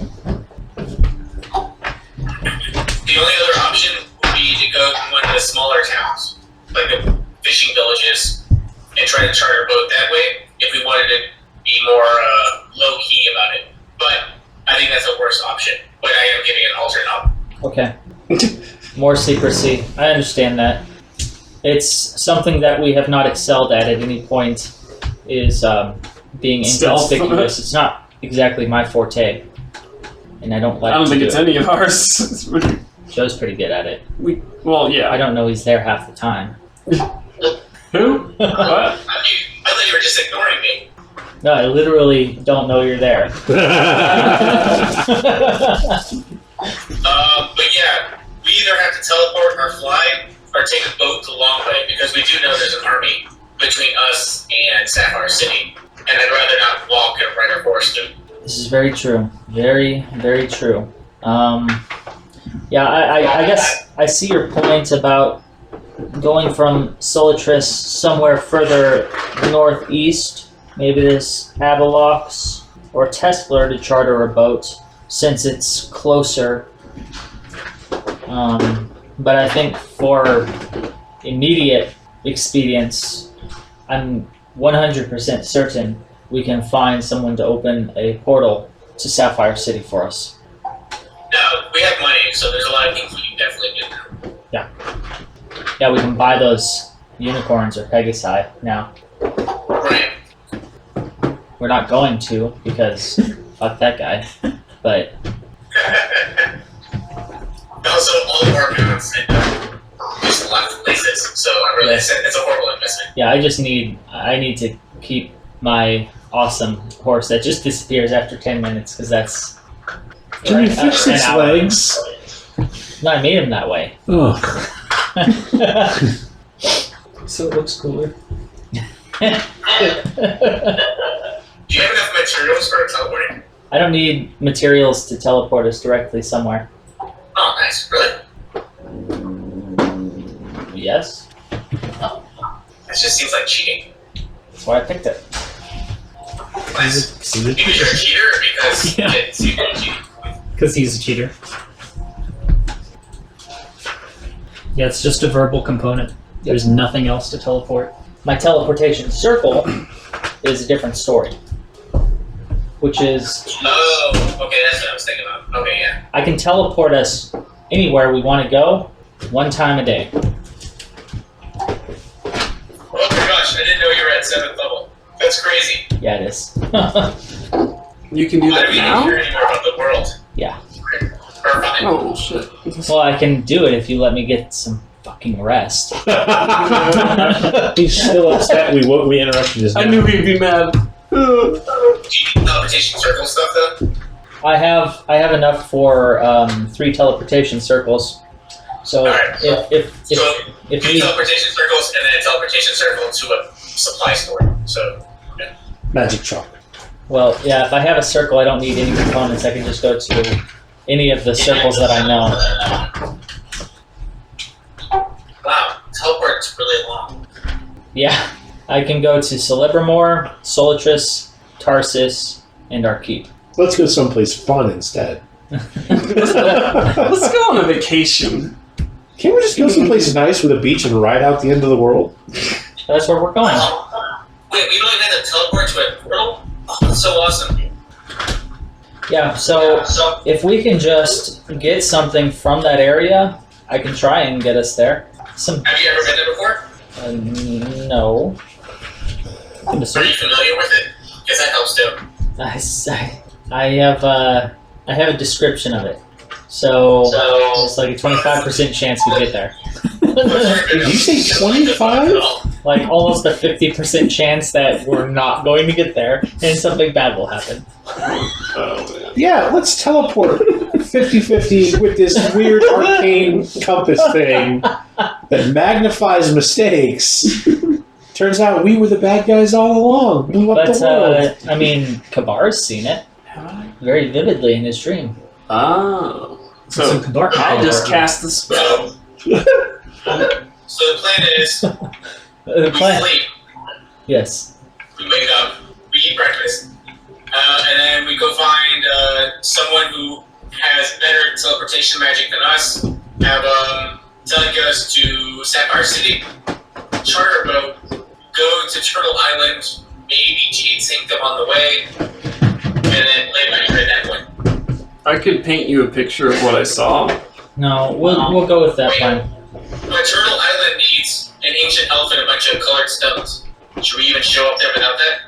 The only other option would be to go to one of the smaller towns, like the fishing villages, and try to charter a boat that way if we wanted to be more low-key about it. But I think that's a worse option. But I am giving an alternate option. Okay. More secrecy. I understand that. It's something that we have not excelled at any point, is being Stealth. inconspicuous. It's not exactly my forte. And I don't like I don't to think do it's it. any of ours. Joe's pretty good at it. Well, I yeah. don't know he's there half the time. Who? What? I thought you were just ignoring me. No, I literally don't know you're there. But yeah, we either have to teleport or fly, or take a boat the long way, because we do know there's an army between us and Sapphire City, and I'd rather not walk and ride our horse through. This is very true. Very, very true. Yeah, I guess I see your point about going from Solitris somewhere further northeast, maybe this Abelox or Tesla, to charter a boat, since it's closer. But I think for immediate expedience, I'm 100% certain we can find someone to open a portal to Sapphire City for us. Now, we have money, so there's a lot of things we can definitely do now. Yeah, we can buy those unicorns or Pegasi now. Right. We're not going to, because fuck that guy. But Also, all of our mounts end up just a lot of places, so it's a horrible investment. yeah, I need to keep my awesome horse that just disappears after 10 minutes, because that's... Can you fix an its hour. legs? No, I made him that way. Oh. So it looks cooler. Do you have enough materials for teleporting? I don't need materials to teleport us directly somewhere. Oh, nice. Really? Yes? That just seems like cheating. That's why I picked it. Nice. He's a Because you're a cheater, or because Yeah. it's you cheating? Because he's a cheater. Yeah, it's just a verbal component. There's nothing else to teleport. My teleportation circle is a different story. Which is, Oh, okay, that's what I was thinking about. Okay, yeah. I can teleport us anywhere we want to go, one time a day. Oh my gosh, I didn't know you were at 7th level. That's crazy. Yeah, it is. You can do Why that do we need to now? hear any more about the world? Yeah. Or fine. Oh, shit. Well, I can do it if you let me get some fucking rest. He's still upset we interrupted his I nap. knew he'd be mad. Do you need teleportation circle stuff though? I have enough for 3 teleportation circles. So Alright. if So, if two you need, teleportation circles and then a teleportation circle to a supply store. So, Magic chalk. well, yeah, if I have a circle, I don't need any components. I can just go to any of the circles that I know. wow, teleport's really long. Yeah, I can go to Celebrimore, Solitris, Tarsus, and Arkeep. Let's go someplace fun instead. Let's go on a vacation. Can't we just go someplace nice with a beach and ride out the end of the world? That's where we're going. Wait, we don't even have to teleport to a portal? Oh, that's so awesome. Yeah, so if we can just get something from that area, I can try and get us there. Have you ever been there before? No. Are you familiar with it? Because that helps too. I have a description of it. So it's like a 25% chance we get there. Did you say 25? Like almost a 50% chance that we're not going to get there and something bad will happen. Oh, man. Yeah, let's teleport 50-50 with this weird arcane compass thing that magnifies mistakes. Turns out we were the bad guys all along. Blew up the world. I mean, Kabar's seen it very vividly in his dream. Oh. So Kabar I just cast the spell. So the plan is, The we plan. sleep, Yes. we wake up, we eat breakfast, and then we go find someone who has better teleportation magic than us, have telling us to Sapphire City, charter a boat, go to Turtle Island, maybe Jade Sanctum on the way, and then play by ear at that point. I could paint you a picture of what I saw. No, we'll go with that plan. But Turtle Island needs an ancient elf and a bunch of colored stones. Should we even show up there without that?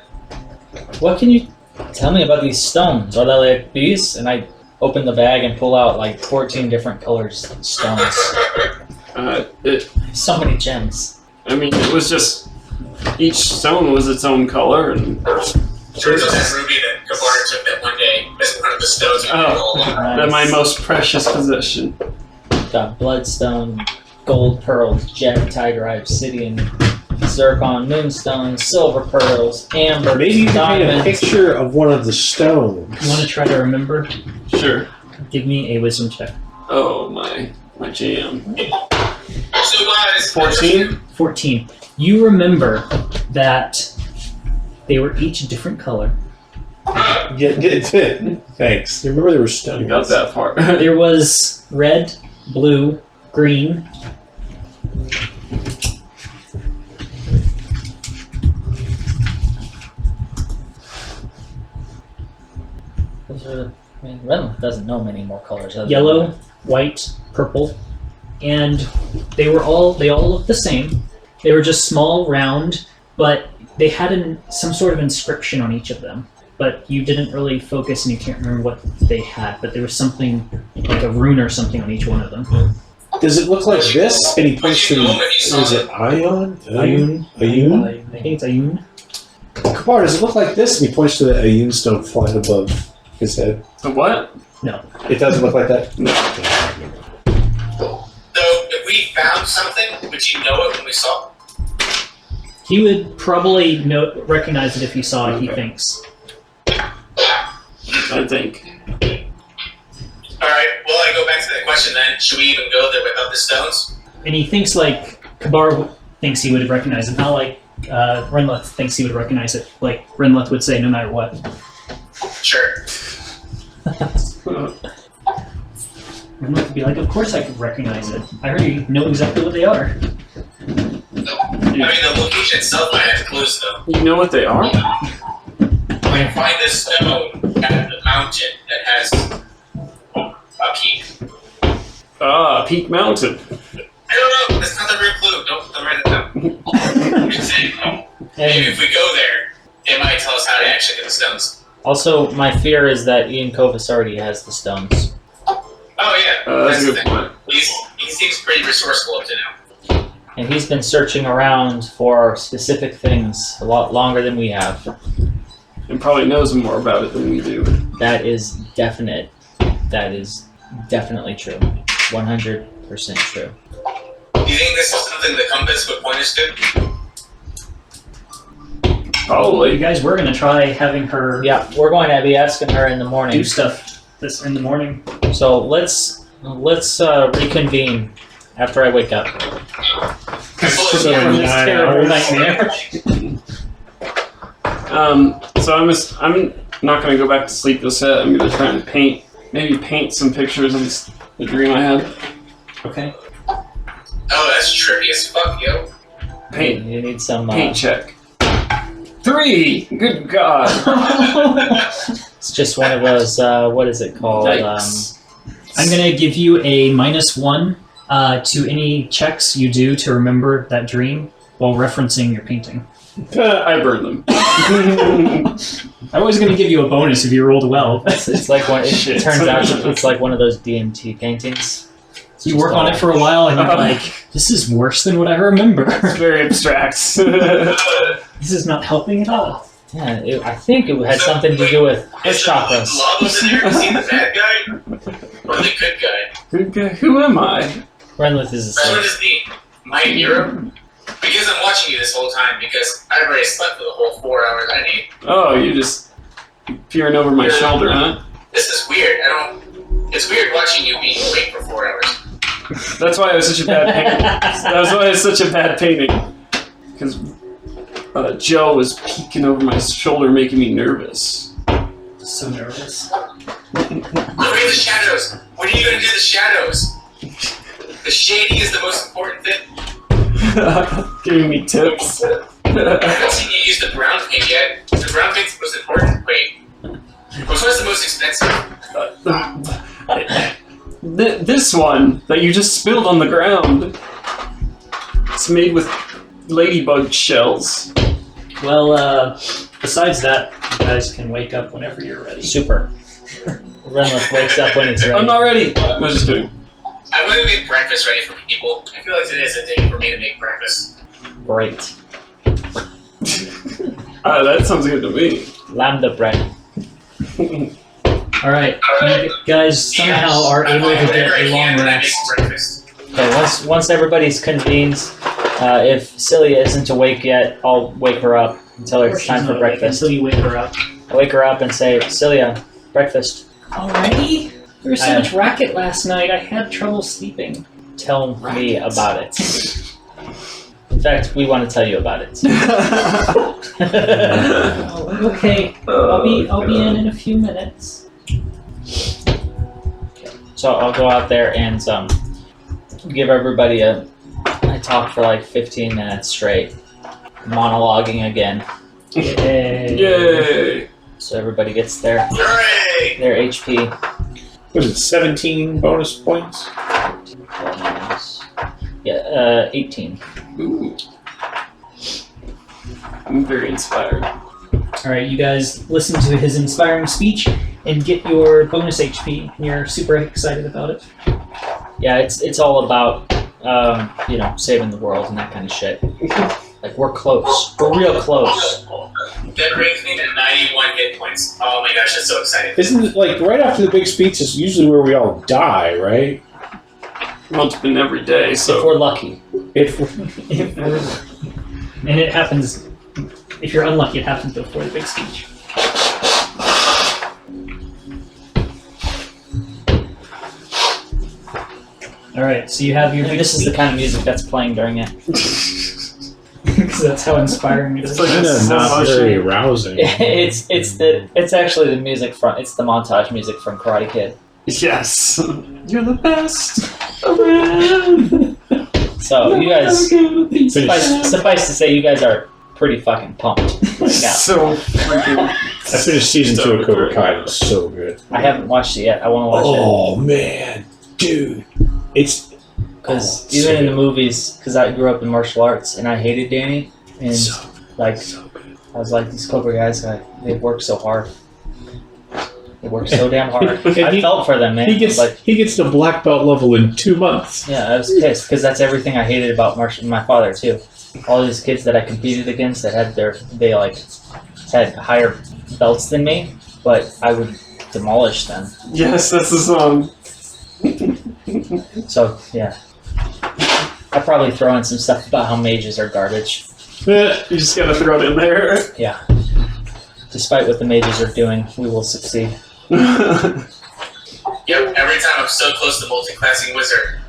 What can you tell me about these stones? Are they like these? And I open the bag and pull out like 14 different colored stones. So many gems. I mean, it was just each stone was its own color, and Turns out that ruby that Kabar took that one day as one of the stones. they're my most precious possession. Got bloodstone, gold pearls, jet, tiger eye, obsidian, zircon, moonstone, silver pearls, amber, Maybe you can paint a diamonds. picture of one of the stones. You want to try to remember? Sure. Give me a wisdom check. Oh, my jam. So guys, 14? 14. You remember that they were each a different color. Thanks. You remember there were stones? You got that far. There was red, blue, green. Those are, I mean, Renly doesn't know many more colors. Other than Yellow, that. white, purple, and they all looked the same. They were just small, round, but they had some sort of inscription on each of them. But you didn't really focus, and you can't remember what they had. But there was something like a rune or something on each one of them. Does it look like this? And he points to is it Ion? Ayun. Ayun? I think it's Ayun. Kabar, does it look like this? And he points to the Ayun stone flying above his head. The what? No. It doesn't look like that? No. So if we found something, would you know it when we saw it? He would probably recognize it if he saw it, he Okay. thinks. I think. Alright, well I go back to that question then. Should we even go there without the stones? And he thinks like Kabar thinks he would recognize it, not like Renleth thinks he would recognize it. Like Renleth would say no matter what. Sure. Renleth would be like, of course I could recognize it. I already know exactly what they are. I mean the location itself might have clues though. You know what they are? We can find this stone at the mountain that has a peak. Ah, Peak Mountain. I don't know, that's not the real clue. Don't write it down. I'm just saying, maybe if we go there, it might tell us how to actually get the stones. Also, my fear is that Ian Kovis already has the stones. Oh yeah, That's a the good thing. point. He seems pretty resourceful up to now. And he's been searching around for specific things a lot longer than we have. And probably knows more about it than we do. That is definite. That is definitely true. 100% true. Do you think this is something the compass would point us to? You Probably. guys were gonna try having her Yeah, we're going to be asking her in the do morning. stuff this in the morning. So let's reconvene after I wake up. So From this nine terrible hours. nightmare. So I'm not gonna go back to sleep just yet. I'm gonna try and paint some pictures of the dream I had. Okay. Oh, that's trippy as fuck, yo. Paint You need some. check. 3! Good God. It's just one of those, what is it called? Yikes. I'm going to give you a -1 to any checks you do to remember that dream while referencing your painting. I burned them. I was going to give you a bonus if you rolled well. It's like one. It Shit. turns out it's like one of those DMT paintings. You work on it for a while and you're like, this is worse than what I remember. It's very abstract. This is not helping at all. Yeah, I think it had something to do with heart Is chakras. Lava's in here? Is he the bad guy? Or the good guy? Who am I? Renlith is a That's what saint. is me. My hero? Because I'm watching you this whole time, because I've already slept for the whole 4 hours I need. Oh, you just peering over my shoulder, huh? This is weird. It's weird watching you being awake for 4 hours. That's why it was such a bad painting. That's why it's such a bad painting. Because Joe was peeking over my shoulder, making me nervous. So nervous. Look at the shadows. What are you going to do to the shadows? The shading is the most important thing. Giving me tips. I haven't seen you use the brown paint yet. The brown paint's the most important paint. Which one's the most expensive? This one that you just spilled on the ground. It's made with ladybug shells. Well, besides that, you guys can wake up whenever you're ready. Super. Renlith wakes up when he's ready. I'm not ready. I was just kidding. I'm going to make breakfast ready for people. I feel like today is a day for me to make breakfast. Great. That sounds good to me. Lambda bread. All right, you guys somehow are able to get a long rest. Breakfast. Okay, once everybody's convened, if Celia isn't awake yet, I'll wake her up and tell her it's time for breakfast. Until you wake her up. I wake her up and say, Celia, breakfast. Already? There was so much racket last night. I had trouble sleeping. Tell me about it. In fact, we want to tell you about it. Oh, okay, I'll be in a few minutes. So I'll go out there and give everybody a talk for like 15 minutes straight, monologuing again. Yay. Yay! So everybody gets their Hooray! HP. Was it 17 bonus points? Yeah, 18. Ooh. I'm very inspired. All right, you guys listen to his inspiring speech and get your bonus HP. And you're super excited about it. Yeah, it's all about saving the world and that kind of shit. Like we're close. We're real close. That brings me to 91 hit points. Oh my gosh, that's so exciting. Isn't it like right after the big speech is usually where we all die, right? Well, it's been every day, If so we're lucky. And it happens, if you're unlucky, it happens before the big speech. All right, so you have your And big this is the kind of music that's playing during it. because that's how inspiring it is. It's like Kind of not very arousing. It's actually the music from it's the montage music from Karate Kid. yes, you're the best around. So you guys, suffice to say, you guys are pretty fucking pumped right now. So freaking. I finished season 2 of Cobra Kai. It was so good. I haven't watched it yet. I want to watch it Oh man, dude, it's because even in the movies, because I grew up in martial arts and I hated Danny, and so like good. I was like, these Cobra guys, they work so hard. They work so damn hard. And I felt for them, man. He gets like, to black belt level in 2 months. yeah, I was pissed because that's everything I hated about my father too. All these kids that I competed against that had had higher belts than me, but I would demolish them. Yes, that's the song. So yeah, I'll probably throw in some stuff about how mages are garbage. You just gotta throw it in there. Yeah. Despite what the mages are doing, we will succeed. Yep, every time I'm so close to multi-classing wizard,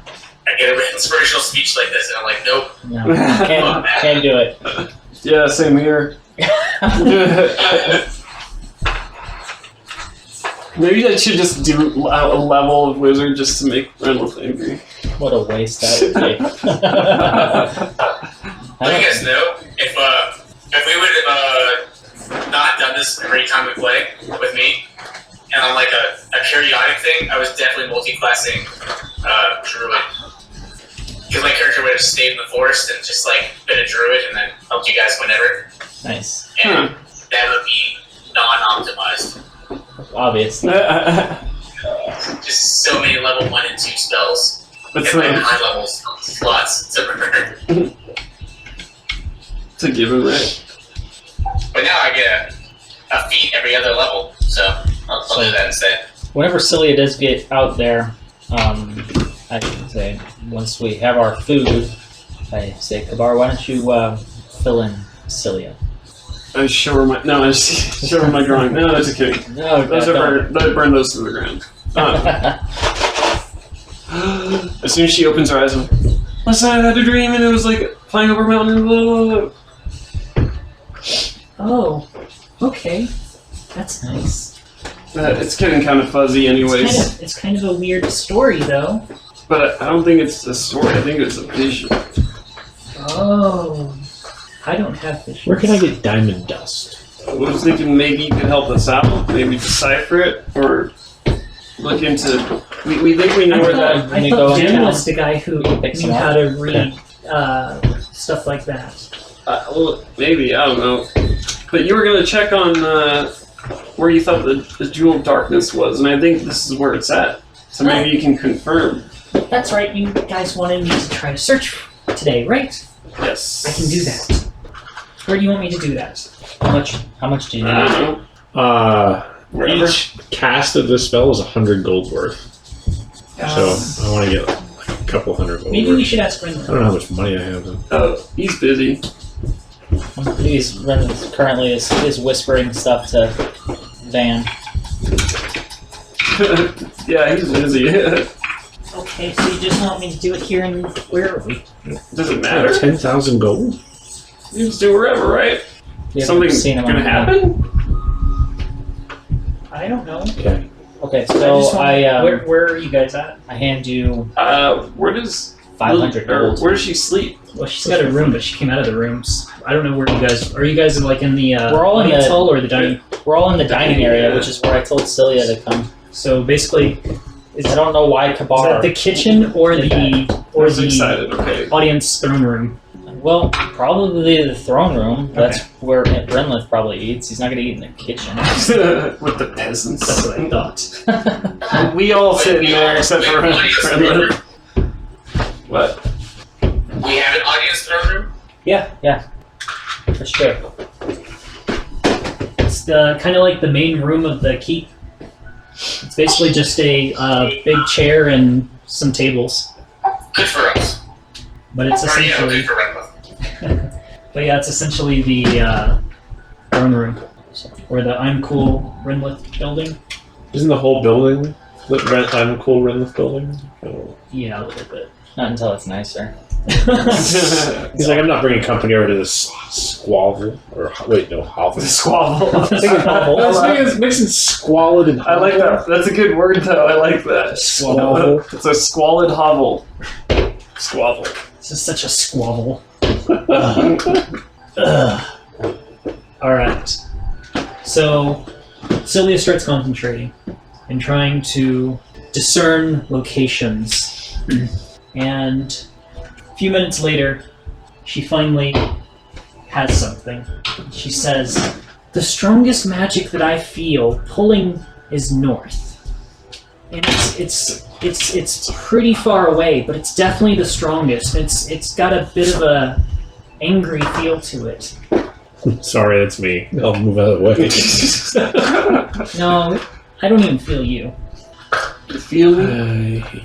I get an inspirational speech like this, and I'm like, nope. No, can't do it. Yeah, same here. Maybe I should just do a level of wizard just to make Renlith angry. What a waste that would be. Let you guys know, if we would time we play with me. And on like a periodic thing, I was definitely multi-classing druid. Because my character would have stayed in the forest and just like been a druid and then helped you guys whenever. Nice. And that would be non-optimized. Obviously. Just so many level 1 and 2 spells. That's And like like high level slots to burn. it's a given, right? But now I get a feat every other level, so I'll do that instead. Whenever Celia does get out there, I can say, once we have our food, I say, Kabar, why don't you fill in Celia? I show her my show her my drawing. No, that's okay. No, Those are burn those to the ground. As soon as she opens her eyes, I'm like, last night I had a dream and it was like flying over a mountain. Blah, blah, blah. Oh, okay. That's nice. It's getting kind of fuzzy, anyways. It's kind of a weird story, though. But I don't think it's a story. I think it's a vision. Oh, I don't have visions. Where can I get diamond dust? I was thinking maybe you could help us out, maybe decipher it, or look into. We think we know where that. I you go thought in Jim town, was the guy who pick some knew up. how to read stuff like that. Well, maybe I don't know. But you were gonna check on where you thought the jewel of darkness was, and I think this is where it's at. So maybe you can confirm. That's right. You guys wanted me to try to search today, right? Yes. I can do that. Where do you want me to do that? How much do you I need? don't know. Wherever. Each cast of this spell is 100 gold worth. So I want to get like a couple hundred gold Maybe worth. we should ask I Brendan. don't know how much money I have though. Oh, he's busy. He's currently is whispering stuff to Van. Yeah, he's busy. Okay, so you just want me to do it here, and where are we? Does it matter? 10,000 gold? You just do wherever, right? You haven't Something's seen him gonna on the- happen? I don't know. Okay. Okay, I so just want, I where are you guys at? I hand you Where does 500 or gold. where does she sleep? Well, she's got a room, but she came out of the rooms. I don't know where you guys are. You guys like in the We're all in audience the- hall or the dining? We're all in the dining area, which is where I told Celia to come. So basically, is I don't know why that Kabar. the kitchen or did or I'm the excited. Okay. audience throne room? Well, probably the throne room. That's where Brenlith probably eats. He's not going to eat in the kitchen. With the peasants. That's what I thought. We all sit in there except for Brendan. What? We have an audience throne room? Yeah, for sure. It's the kind of like the main room of the keep. It's basically just a big chair and some tables, Good for us. but it's Or, yeah, essentially good for Redmouth. but yeah, it's essentially the throne room or the I'm Cool Renlith building. Isn't the whole building I'm a cool Renlith building? Oh. Yeah, a little bit. Not until it's nicer. He's like, I'm not bringing company over to this squabble. Or, wait, no, hovel. Squabble. It's mixing squalid and I like that. That's a good word, though. I like that. Squabble. It's a squalid hovel. Squabble. This is such a squabble. All right. So Sylvia starts concentrating and trying to discern locations. And a few minutes later, she finally has something. She says, "The strongest magic that I feel pulling is north, and it's pretty far away, but it's definitely the strongest. It's got a bit of a angry feel to it. Sorry, that's me. I'll move out of the way. No, I don't even feel you. You feel me? I hate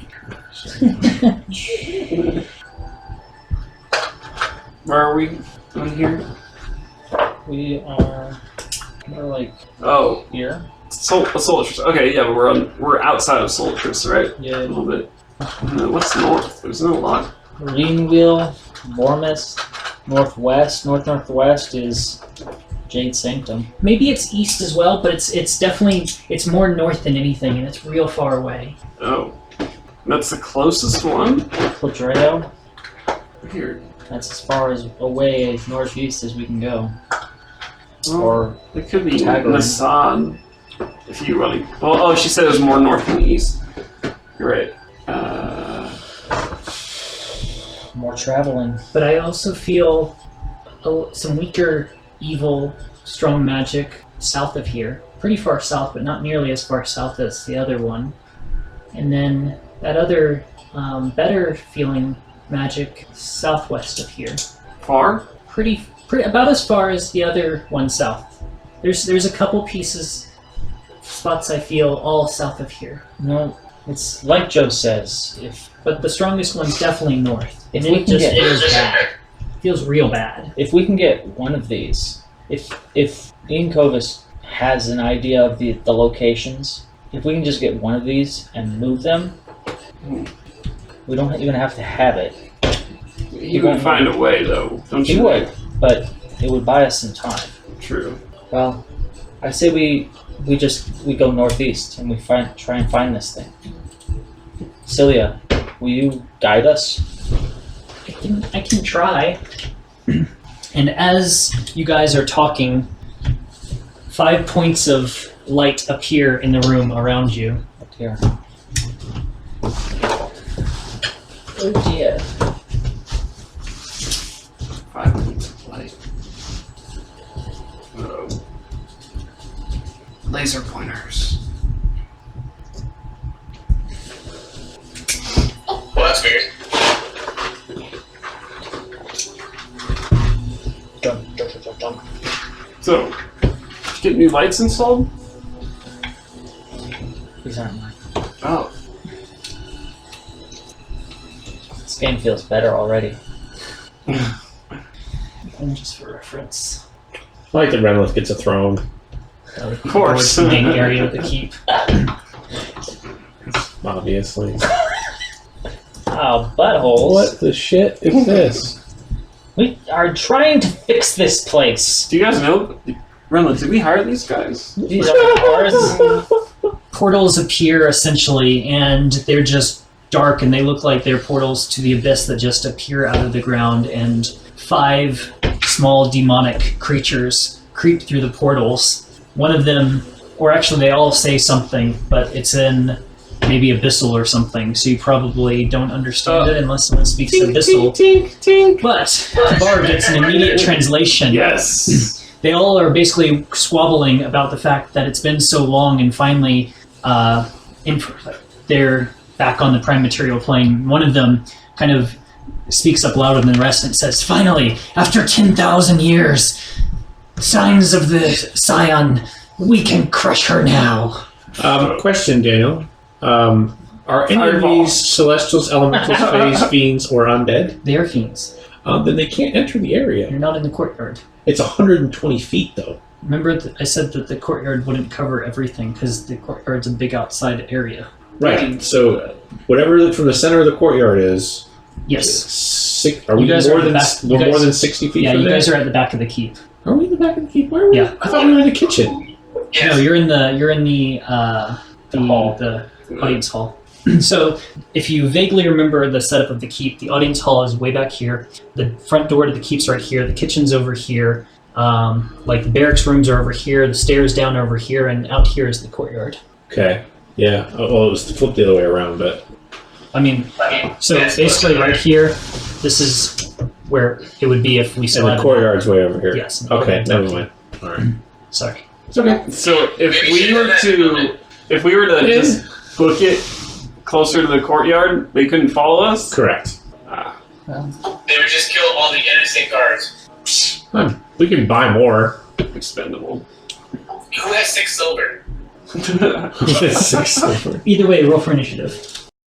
Where are we? On here? We're like Oh, here. Solitris. Okay, yeah, but we're outside of Solitris, right? Yeah. A little bit. What's north? There's not a lot. Greenville, Mormis, northwest. Northwest is Jade Sanctum. Maybe it's east as well, but it's definitely more north than anything, and it's real far away. Oh. That's the closest one? Cladreo. Here. That's as far as away as northeast as we can go. Or it could be Tagline. Nasan. If you really. Well, oh, she said it was more north than east. You're right. more traveling. But I also feel some weaker, evil, strong magic south of here. Pretty far south, but not nearly as far south as the other one. And then that other better feeling magic southwest of here. Far? Pretty about as far as the other one south. There's a couple pieces, spots I feel all south of here. No, it's like Joe says. But the strongest one's definitely north. If And we it can just get- feels bad. Feels real bad. If we can get one of these, if Ian Covis has an idea of the locations, if we can just get one of these and move them, we don't even have to have it. You would find a way, though, don't you? He would, but it would buy us some time. True. Well, I say we go northeast and we try and find this thing. Celia, will you guide us? I can try. And as you guys are talking, 5 points of light appear in the room around you. Up here. Oh dear. 5 minutes of light. Laser pointers. Well, that's weird. So, get new lights installed? These aren't mine. Oh. This game feels better already. And just for reference, I like that Renlith gets a throne. of course. the main area of the keep. Obviously. Oh, buttholes. What the shit is this? We are trying to fix this place. Do you guys know? Renla, did we hire these guys? These are ours. Portals appear essentially, and they're just dark, and they look like they're portals to the abyss that just appear out of the ground, and 5 small demonic creatures creep through the portals. One of them, or actually they all say something, but it's in maybe abyssal or something, so you probably don't understand it unless someone speaks abyssal. Tink, tink. But Bar gets an immediate translation. Yes. They all are basically squabbling about the fact that it's been so long, and finally they're back on the prime material plane. One of them kind of speaks up louder than the rest and says, "Finally, after 10,000 years, signs of the Scion, we can crush her now." Question, Daniel. Are any of Fireball. these celestials, elementals, phase, fiends, or undead? They are fiends. Then they can't enter the area. They're not in the courtyard. It's 120 feet, though. Remember, I said that the courtyard wouldn't cover everything because the courtyard's a big outside area. Right. So, whatever from the center of the courtyard is. Yes. Are we You guys are more at the than back- you we're more guys- than 60 feet Yeah, from you there? guys are at the back of the keep. Are we in the back of the keep? Where are we? Yeah. I thought we were in the kitchen. Yes. No, you're in the hall. the audience hall. So, if you vaguely remember the setup of the keep, the audience hall is way back here. The front door to the keep's right here. The kitchen's over here. Like the barracks rooms are over here. The stairs down over here, and out here is the courtyard. Okay. Yeah. Well, it was flipped the other way around, but I mean, so Yes, basically closer. right here, this is where it would be if we still and had the courtyard's way over here. Yes. Okay. Never mind. All right. Sorry. It's okay. So if we were to just book it closer to the courtyard, they couldn't follow us. Correct. They would just kill all the innocent guards. We can buy more. Expendable. Who has 6 silver? Six silver. Either way, roll for initiative.